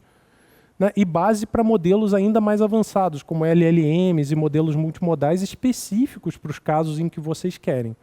né? E base para modelos ainda mais avançados, como LLMs e modelos multimodais específicos para os casos em que vocês querem.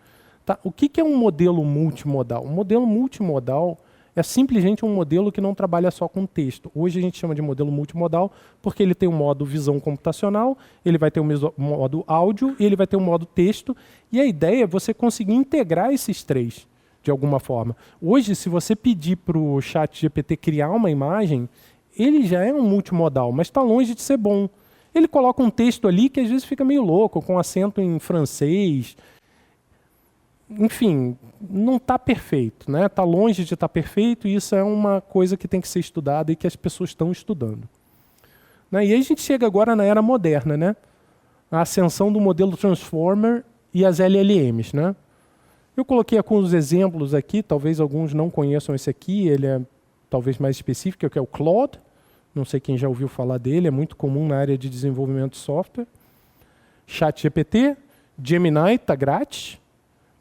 Tá? O que é um modelo multimodal? Um modelo multimodal é simplesmente um modelo que não trabalha só com texto. Hoje a gente chama de modelo multimodal porque ele tem um modo visão computacional, ele vai ter um modo áudio e ele vai ter um modo texto. E a ideia é você conseguir integrar esses três de alguma forma. Hoje, se você pedir para o ChatGPT criar uma imagem, ele já é um multimodal, mas está longe de ser bom. Ele coloca um texto ali que às vezes fica meio louco, com acento em francês. Enfim, não está perfeito, né? Está longe de estar perfeito e isso é uma coisa que tem que ser estudada e que as pessoas estão estudando. Né? E aí a gente chega agora na era moderna, né? A ascensão do modelo Transformer e as LLMs, né? Eu coloquei alguns exemplos aqui, talvez alguns não conheçam esse aqui, ele é talvez mais específico, que é o Claude. Não sei quem já ouviu falar dele, é muito comum na área de desenvolvimento de software. ChatGPT, Gemini está grátis.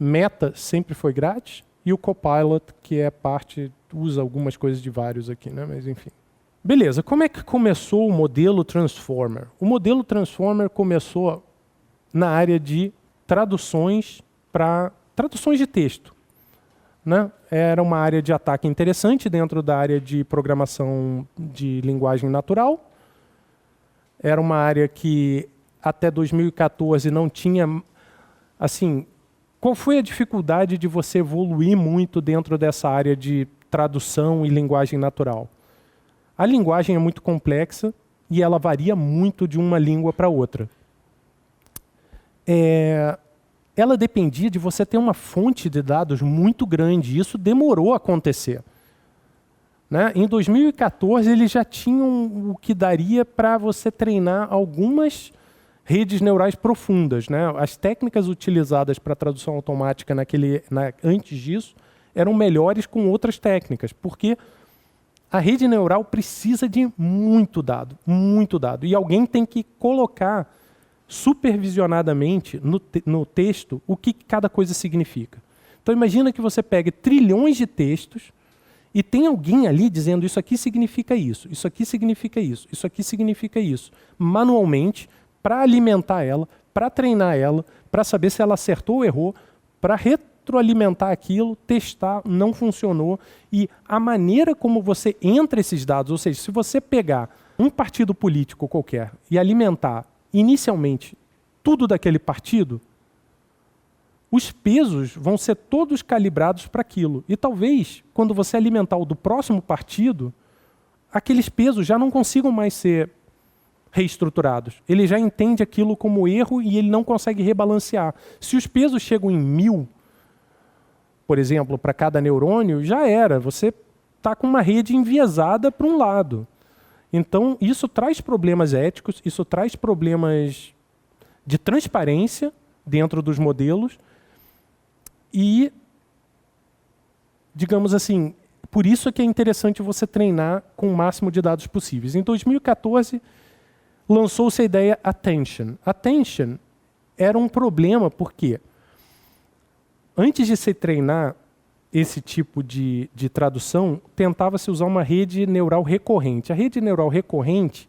Meta sempre foi grátis, e o Copilot, que é parte, usa algumas coisas de vários aqui, né? Mas enfim. Beleza, como é que começou o modelo Transformer? O modelo Transformer começou na área de traduções de texto. Né? Era uma área de ataque interessante dentro da área de programação de linguagem natural. Era uma área que até 2014 não tinha, assim... Qual foi a dificuldade de você evoluir muito dentro dessa área de tradução e linguagem natural? A linguagem é muito complexa e ela varia muito de uma língua para outra. Ela dependia de você ter uma fonte de dados muito grande e isso demorou a acontecer. Né? Em 2014, eles já tinham o que daria para você treinar algumas redes neurais profundas, né? As técnicas utilizadas para tradução automática antes disso eram melhores com outras técnicas, porque a rede neural precisa de muito dado, e alguém tem que colocar supervisionadamente no texto o que cada coisa significa. Então imagina que você pegue trilhões de textos e tem alguém ali dizendo isso aqui significa isso, isso aqui significa isso, isso aqui significa isso, manualmente, para alimentar ela, para treinar ela, para saber se ela acertou ou errou, para retroalimentar aquilo, testar, não funcionou. E a maneira como você entra esses dados, ou seja, se você pegar um partido político qualquer e alimentar inicialmente tudo daquele partido, os pesos vão ser todos calibrados para aquilo. E talvez, quando você alimentar o do próximo partido, aqueles pesos já não consigam mais ser reestruturados. Ele já entende aquilo como erro e ele não consegue rebalancear. Se os pesos chegam em 1000, por exemplo, para cada neurônio, já era. Você está com uma rede enviesada para um lado. Então, isso traz problemas éticos, isso traz problemas de transparência dentro dos modelos e, digamos assim, por isso é que é interessante você treinar com o máximo de dados possíveis. Em 2014, lançou-se a ideia Attention. Attention era um problema porque, antes de se treinar esse tipo de tradução, tentava-se usar uma rede neural recorrente. A rede neural recorrente,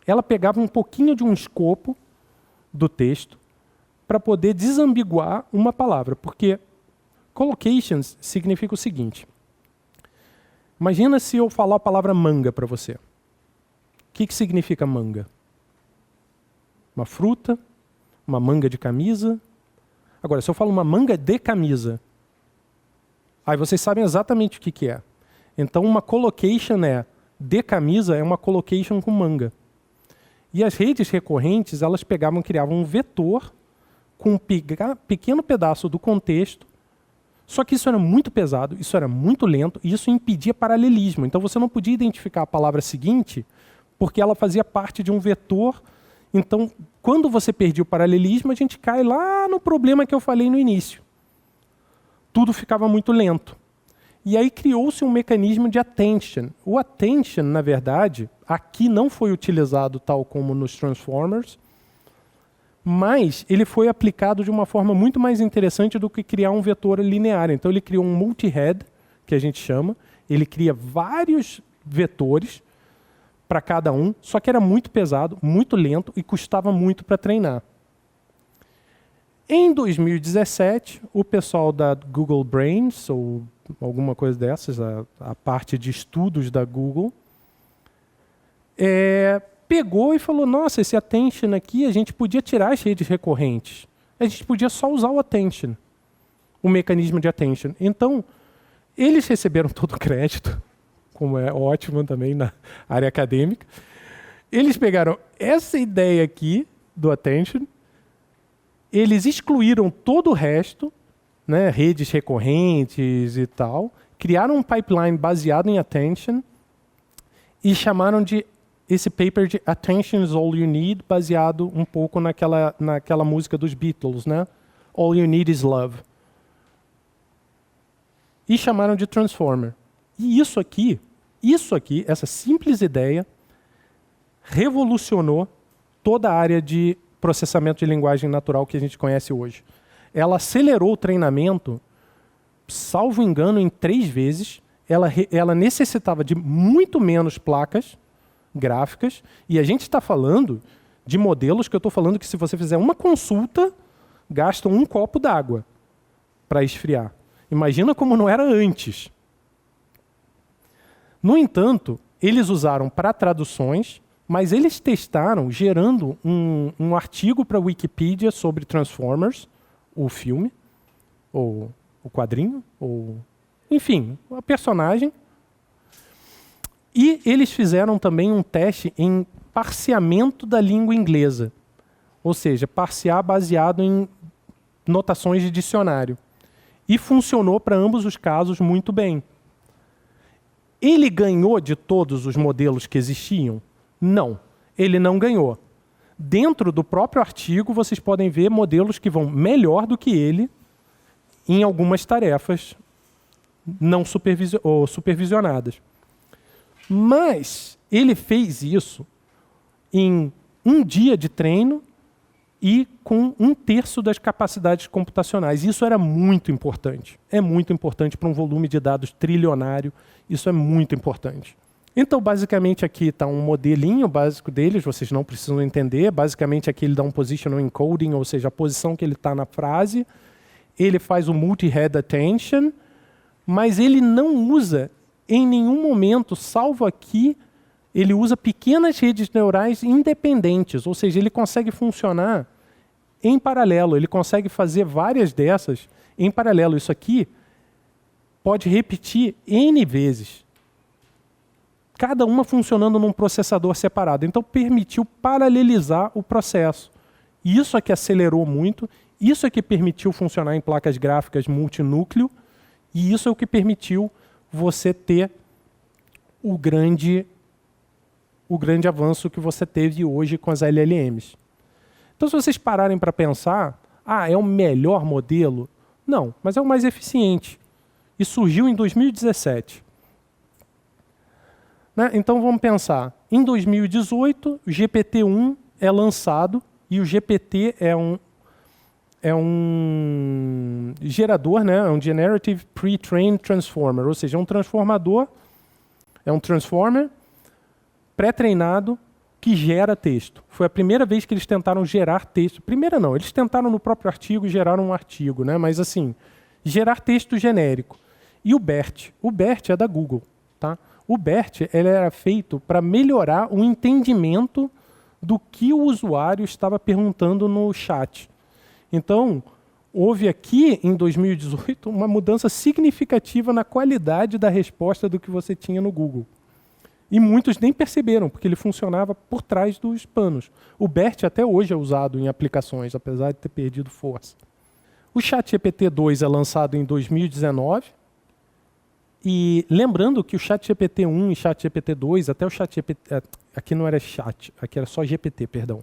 ela pegava um pouquinho de um escopo do texto para poder desambiguar uma palavra, porque collocations significa o seguinte. Imagina se eu falar a palavra manga para você. O que significa manga? Uma fruta, uma manga de camisa. Agora, se eu falo uma manga de camisa, aí vocês sabem exatamente o que é. Então, uma collocation de camisa é uma collocation com manga. E as redes recorrentes, elas pegavam e criavam um vetor com um pequeno pedaço do contexto, só que isso era muito pesado, isso era muito lento, e isso impedia paralelismo. Então, você não podia identificar a palavra seguinte, porque ela fazia parte de um vetor. Então, quando você perdia o paralelismo, a gente cai lá no problema que eu falei no início. Tudo ficava muito lento. E aí criou-se um mecanismo de attention. O attention, na verdade, aqui não foi utilizado tal como nos Transformers, mas ele foi aplicado de uma forma muito mais interessante do que criar um vetor linear. Então ele criou um multi-head, que a gente chama, ele cria vários vetores para cada um, só que era muito pesado, muito lento e custava muito para treinar. Em 2017, o pessoal da Google Brains, ou alguma coisa dessas, a parte de estudos da Google, pegou e falou, nossa, esse attention aqui, a gente podia tirar as redes recorrentes. A gente podia só usar o attention, o mecanismo de attention. Então, eles receberam todo o crédito, como é ótimo também na área acadêmica. Eles pegaram essa ideia aqui do attention, eles excluíram todo o resto, né, redes recorrentes e tal, criaram um pipeline baseado em attention e chamaram de esse paper de Attention is All You Need, baseado um pouco naquela música dos Beatles, né? All You Need is Love. E chamaram de Transformer. E isso aqui, essa simples ideia, revolucionou toda a área de processamento de linguagem natural que a gente conhece hoje. Ela acelerou o treinamento, salvo engano, em 3 vezes. Ela necessitava de muito menos placas gráficas, e a gente está falando de modelos que eu estou falando que se você fizer uma consulta, gastam 1 copo d'água para esfriar. Imagina como não era antes. No entanto, eles usaram para traduções, mas eles testaram gerando um artigo para a Wikipedia sobre Transformers, o filme, ou o quadrinho, ou enfim, a personagem. E eles fizeram também um teste em parseamento da língua inglesa, ou seja, parsear baseado em notações de dicionário. E funcionou para ambos os casos muito bem. Ele ganhou de todos os modelos que existiam? Não, ele não ganhou. Dentro do próprio artigo, vocês podem ver modelos que vão melhor do que ele em algumas tarefas não supervisionadas. Mas ele fez isso em 1 dia de treino e com 1/3 das capacidades computacionais. Isso era muito importante. É muito importante para um volume de dados trilionário. Isso é muito importante. Então, basicamente, aqui está um modelinho básico deles, vocês não precisam entender. Basicamente, aqui ele dá um positional encoding, ou seja, a posição que ele está na frase. Ele faz o multi-head attention, mas ele não usa em nenhum momento, salvo aqui, ele usa pequenas redes neurais independentes, ou seja, ele consegue funcionar em paralelo, ele consegue fazer várias dessas em paralelo. Isso aqui pode repetir N vezes, cada uma funcionando num processador separado. Então, permitiu paralelizar o processo. Isso é que acelerou muito, isso é que permitiu funcionar em placas gráficas multinúcleo, e isso é o que permitiu você ter o grande avanço que você teve hoje com as LLMs. Então, se vocês pararem para pensar, é o melhor modelo? Não, mas é o mais eficiente. E surgiu em 2017. Né? Então, vamos pensar. Em 2018, o GPT-1 é lançado, e o GPT é um gerador, né? É um Generative Pre-trained Transformer, ou seja, é um transformador, é um transformer pré-treinado que gera texto. Foi a primeira vez que eles tentaram gerar texto. Primeira não, eles tentaram no próprio artigo gerar um artigo, né? Mas assim, gerar texto genérico. E o BERT é da Google. Tá? O BERT ele era feito para melhorar o entendimento do que o usuário estava perguntando no chat. Então, houve aqui, em 2018, uma mudança significativa na qualidade da resposta do que você tinha no Google. E muitos nem perceberam, porque ele funcionava por trás dos panos. O BERT até hoje é usado em aplicações, apesar de ter perdido força. O ChatGPT-2 é lançado em 2019. E lembrando que o ChatGPT-1 e ChatGPT-2, até o ChatGPT... Aqui não era chat, aqui era só GPT, perdão.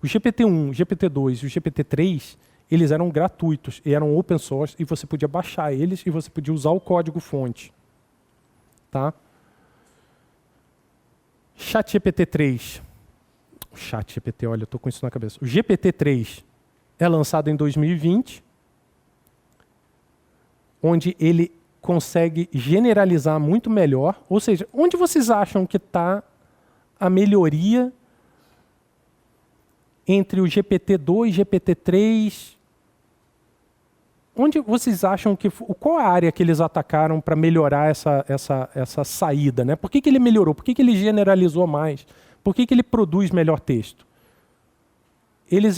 O GPT-1, o GPT-2 e o GPT-3, eles eram gratuitos, eram open source, e você podia baixar eles e você podia usar o código-fonte. Tá? ChatGPT-3. O ChatGPT, olha, eu estou com isso na cabeça. O GPT-3 é lançado em 2020, onde ele consegue generalizar muito melhor. Ou seja, onde vocês acham que está a melhoria entre o GPT-2 e GPT-3? Onde vocês acham que... Qual a área que eles atacaram para melhorar essa saída? Né? Por que ele melhorou? Por que ele generalizou mais? Por que ele produz melhor texto? Eles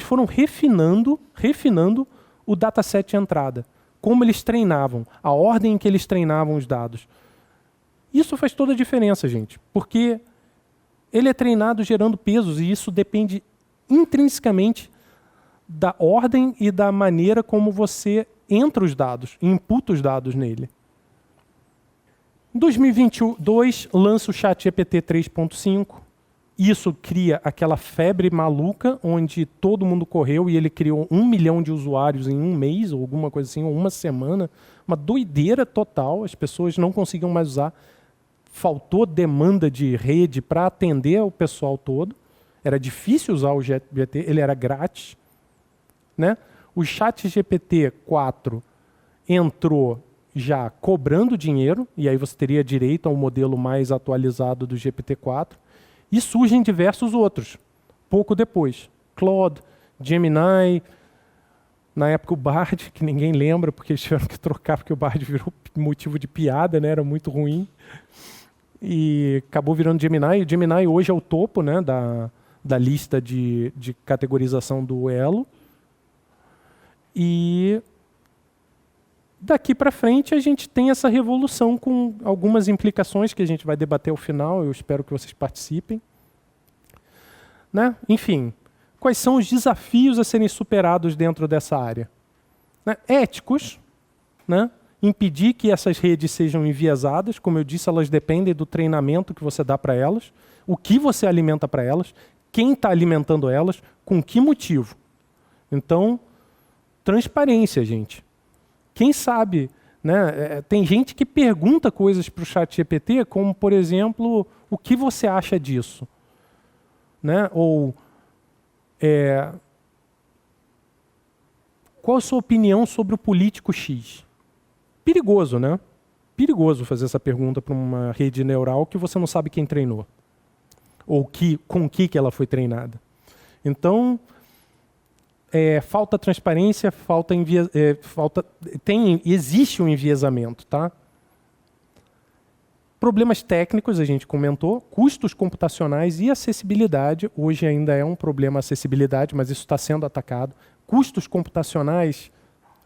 foram refinando o dataset de entrada. Como eles treinavam, a ordem em que eles treinavam os dados. Isso faz toda a diferença, gente. Porque ele é treinado gerando pesos e isso depende intrinsecamente da ordem e da maneira como você entra os dados, imputa os dados nele. Em 2022, lança o ChatGPT 3.5. Isso cria aquela febre maluca, onde todo mundo correu e ele criou 1 milhão de usuários em um mês, ou alguma coisa assim, ou uma semana. Uma doideira total, as pessoas não conseguiam mais usar. Faltou demanda de rede para atender o pessoal todo. Era difícil usar o GPT, ele era grátis. Né? O ChatGPT 4 entrou já cobrando dinheiro, e aí você teria direito ao modelo mais atualizado do GPT-4, e surgem diversos outros, pouco depois. Claude, Gemini, na época o Bard, que ninguém lembra, porque eles tiveram que trocar, porque o Bard virou motivo de piada, né? Era muito ruim, e acabou virando Gemini. E Gemini hoje é o topo, né, da lista de categorização do Elo. E daqui para frente a gente tem essa revolução com algumas implicações que a gente vai debater ao final, eu espero que vocês participem. Né? Enfim, quais são os desafios a serem superados dentro dessa área? Né? Éticos, né? Impedir que essas redes sejam enviesadas, como eu disse, elas dependem do treinamento que você dá para elas, o que você alimenta para elas, quem está alimentando elas, com que motivo. Então, transparência, gente. Quem sabe, né? Tem gente que pergunta coisas para o ChatGPT, como, por exemplo, o que você acha disso? Né? Ou, qual a sua opinião sobre o político X? Perigoso, né? Perigoso fazer essa pergunta para uma rede neural que você não sabe quem treinou. Ou com que ela foi treinada. Então... falta transparência, existe um enviesamento. Tá? Problemas técnicos, a gente comentou, custos computacionais e acessibilidade. Hoje ainda é um problema a acessibilidade, mas isso está sendo atacado. Custos computacionais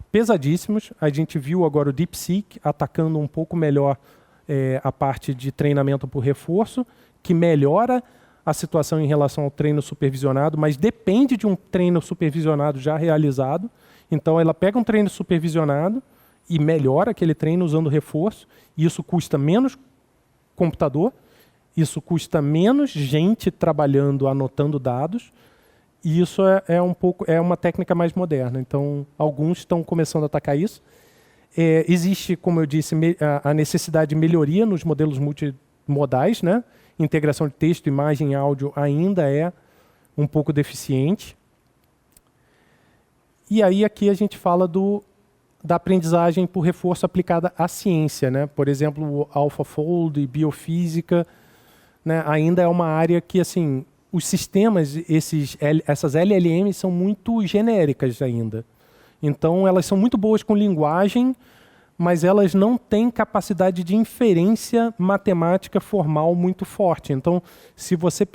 pesadíssimos. A gente viu agora o DeepSeek atacando um pouco melhor a parte de treinamento por reforço, que melhora a situação em relação ao treino supervisionado, mas depende de um treino supervisionado já realizado. Então, ela pega um treino supervisionado e melhora aquele treino usando reforço. E isso custa menos computador, isso custa menos gente trabalhando, anotando dados. E isso é uma técnica mais moderna. Então, alguns estão começando a atacar isso. Existe, como eu disse, a necessidade de melhoria nos modelos multimodais, né? Integração de texto, imagem e áudio ainda é um pouco deficiente. E aí aqui a gente fala da aprendizagem por reforço aplicada à ciência. Né? Por exemplo, o AlphaFold e biofísica, né? Ainda é uma área que assim, os sistemas, essas LLMs são muito genéricas ainda. Então elas são muito boas com linguagem, mas elas não têm capacidade de inferência matemática formal muito forte. Então, se você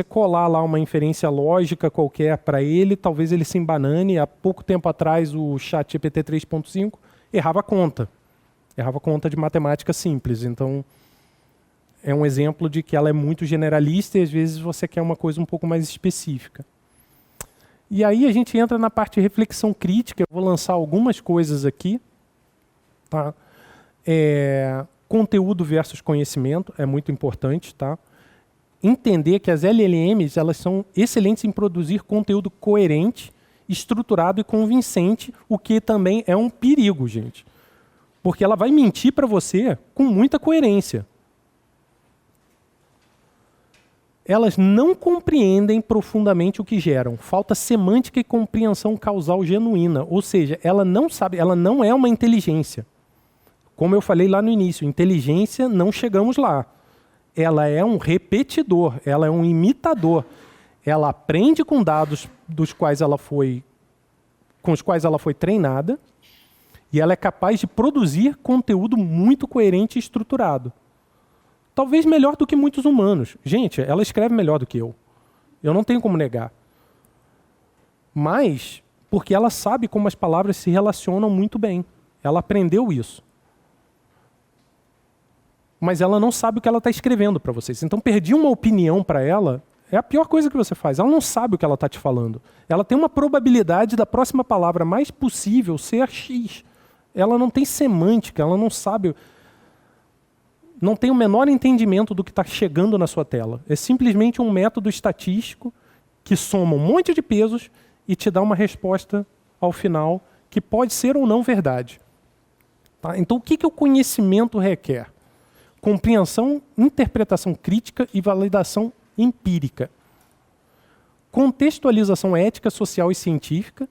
colar lá uma inferência lógica qualquer para ele, talvez ele se embanane. Há pouco tempo atrás, o ChatGPT 3.5 errava conta de matemática simples. Então, é um exemplo de que ela é muito generalista e às vezes você quer uma coisa um pouco mais específica. E aí a gente entra na parte de reflexão crítica. Eu vou lançar algumas coisas aqui. Tá? Conteúdo versus conhecimento é muito importante. Tá? Entender que as LLMs elas são excelentes em produzir conteúdo coerente, estruturado e convincente, o que também é um perigo, gente. Porque ela vai mentir para você com muita coerência. Elas não compreendem profundamente o que geram. Falta semântica e compreensão causal genuína. Ou seja, ela não sabe, ela não é uma inteligência. Como eu falei lá no início, inteligência não chegamos lá. Ela é um repetidor, ela é um imitador. Ela aprende com dados com os quais ela foi treinada, e ela é capaz de produzir conteúdo muito coerente e estruturado. Talvez melhor do que muitos humanos. Gente, ela escreve melhor do que eu. Eu não tenho como negar. Mas, porque ela sabe como as palavras se relacionam muito bem. Ela aprendeu isso. Mas ela não sabe o que ela está escrevendo para vocês. Então, pedir uma opinião para ela é a pior coisa que você faz. Ela não sabe o que ela está te falando. Ela tem uma probabilidade da próxima palavra mais possível ser X. Ela não tem semântica, ela não sabe... Não tem o menor entendimento do que está chegando na sua tela. É simplesmente um método estatístico que soma um monte de pesos e te dá uma resposta ao final que pode ser ou não verdade. Tá? Então, o que o conhecimento requer? Compreensão, interpretação crítica e validação empírica. Contextualização ética, social e científica.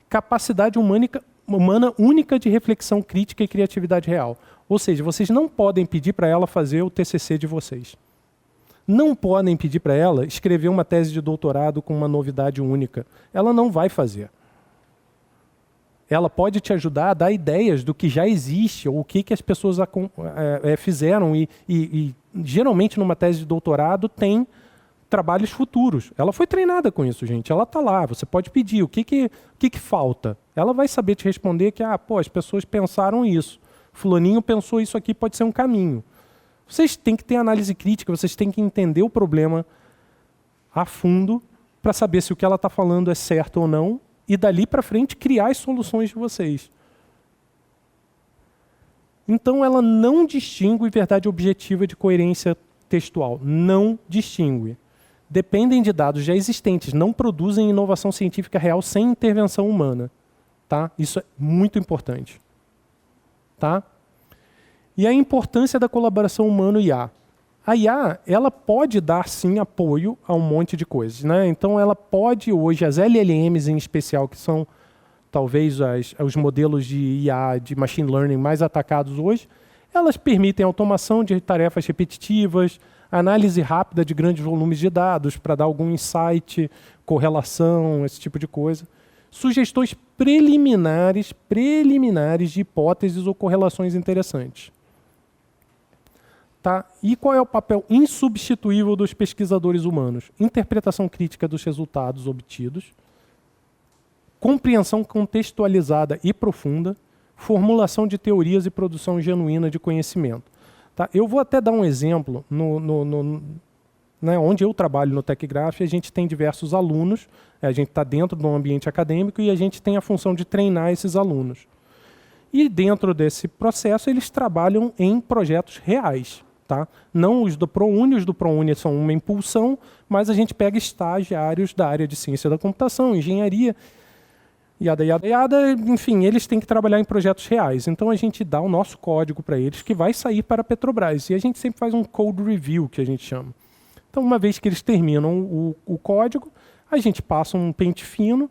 Capacidade humana única de reflexão crítica e criatividade real. Ou seja, vocês não podem pedir para ela fazer o TCC de vocês. Não podem pedir para ela escrever uma tese de doutorado com uma novidade única. Ela não vai fazer. Ela pode te ajudar a dar ideias do que já existe, ou o que as pessoas fizeram. E geralmente, numa tese de doutorado, tem trabalhos futuros. Ela foi treinada com isso, gente. Ela está lá. Você pode pedir. O que falta? Ela vai saber te responder que as pessoas pensaram isso. Fulaninho pensou isso aqui, pode ser um caminho. Vocês têm que ter análise crítica, vocês têm que entender o problema a fundo para saber se o que ela está falando é certo ou não e dali para frente criar as soluções de vocês. Então ela não distingue verdade objetiva de coerência textual. Não distingue. Dependem de dados já existentes, não produzem inovação científica real sem intervenção humana. Tá? Isso é muito importante. Tá? E a importância da colaboração humano-IA. A IA, ela pode dar, sim, apoio a um monte de coisas. Né? Então, ela pode hoje, as LLMs em especial, que são talvez os modelos de IA, de machine learning mais atacados hoje, elas permitem automação de tarefas repetitivas, análise rápida de grandes volumes de dados para dar algum insight, correlação, esse tipo de coisa. Sugestões preliminares de hipóteses ou correlações interessantes. Tá? E qual é o papel insubstituível dos pesquisadores humanos? Interpretação crítica dos resultados obtidos, compreensão contextualizada e profunda, formulação de teorias e produção genuína de conhecimento. Tá? Eu vou até dar um exemplo. Né, onde eu trabalho no TechGraph, a gente tem diversos alunos, a gente está dentro de um ambiente acadêmico e a gente tem a função de treinar esses alunos. E dentro desse processo, eles trabalham em projetos reais. Tá? Não os do ProUni, os do ProUni são uma impulsão, mas a gente pega estagiários da área de ciência da computação, engenharia, yada, yada, yada, enfim, eles têm que trabalhar em projetos reais. Então a gente dá o nosso código para eles, que vai sair para a Petrobras. E a gente sempre faz um code review, que a gente chama. Então, uma vez que eles terminam o código, a gente passa um pente fino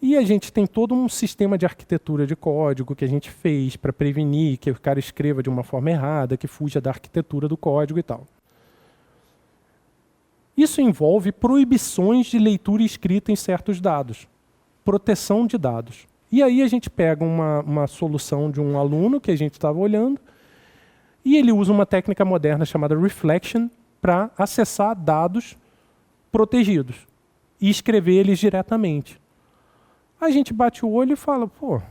e a gente tem todo um sistema de arquitetura de código que a gente fez para prevenir que o cara escreva de uma forma errada, que fuja da arquitetura do código e tal. Isso envolve proibições de leitura e escrita em certos dados, proteção de dados. E aí a gente pega uma solução de um aluno que a gente estava olhando e ele usa uma técnica moderna chamada reflection, para acessar dados protegidos e escrever eles diretamente. A gente bate o olho e fala, por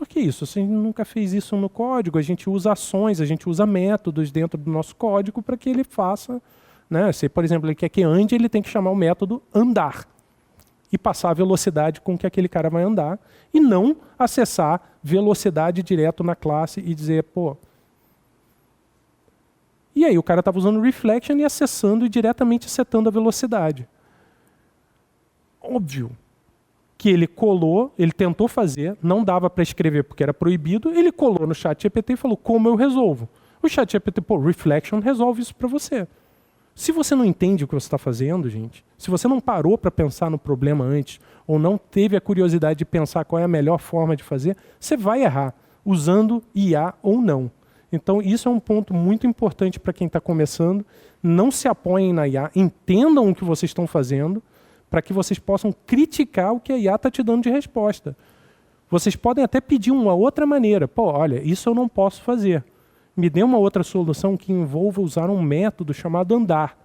que isso? Você nunca fez isso no código, a gente usa ações, a gente usa métodos dentro do nosso código para que ele faça, né? Se, por exemplo, ele quer que ande, ele tem que chamar o método andar e passar a velocidade com que aquele cara vai andar e não acessar velocidade direto na classe e dizer, E aí o cara estava usando reflection e acessando e diretamente setando a velocidade. Óbvio que ele colou, ele tentou fazer, não dava para escrever porque era proibido, ele colou no ChatGPT e falou, como eu resolvo? O ChatGPT, Reflection resolve isso para você. Se você não entende o que você está fazendo, gente, se você não parou para pensar no problema antes, ou não teve a curiosidade de pensar qual é a melhor forma de fazer, você vai errar, usando IA ou não. Então, isso é um ponto muito importante para quem está começando. Não se apoiem na IA, entendam o que vocês estão fazendo, para que vocês possam criticar o que a IA está te dando de resposta. Vocês podem até pedir uma outra maneira. Olha, isso eu não posso fazer. Me dê uma outra solução que envolva usar um método chamado andar.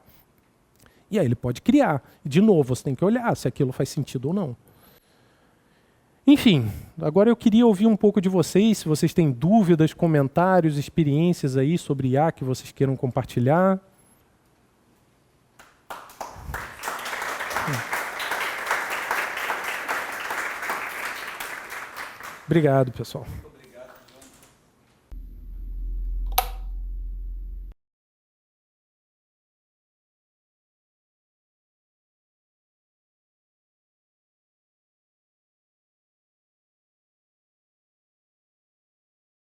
E aí ele pode criar. De novo, você tem que olhar se aquilo faz sentido ou não. Enfim, agora eu queria ouvir um pouco de vocês, se vocês têm dúvidas, comentários, experiências aí sobre IA que vocês queiram compartilhar. Obrigado, pessoal.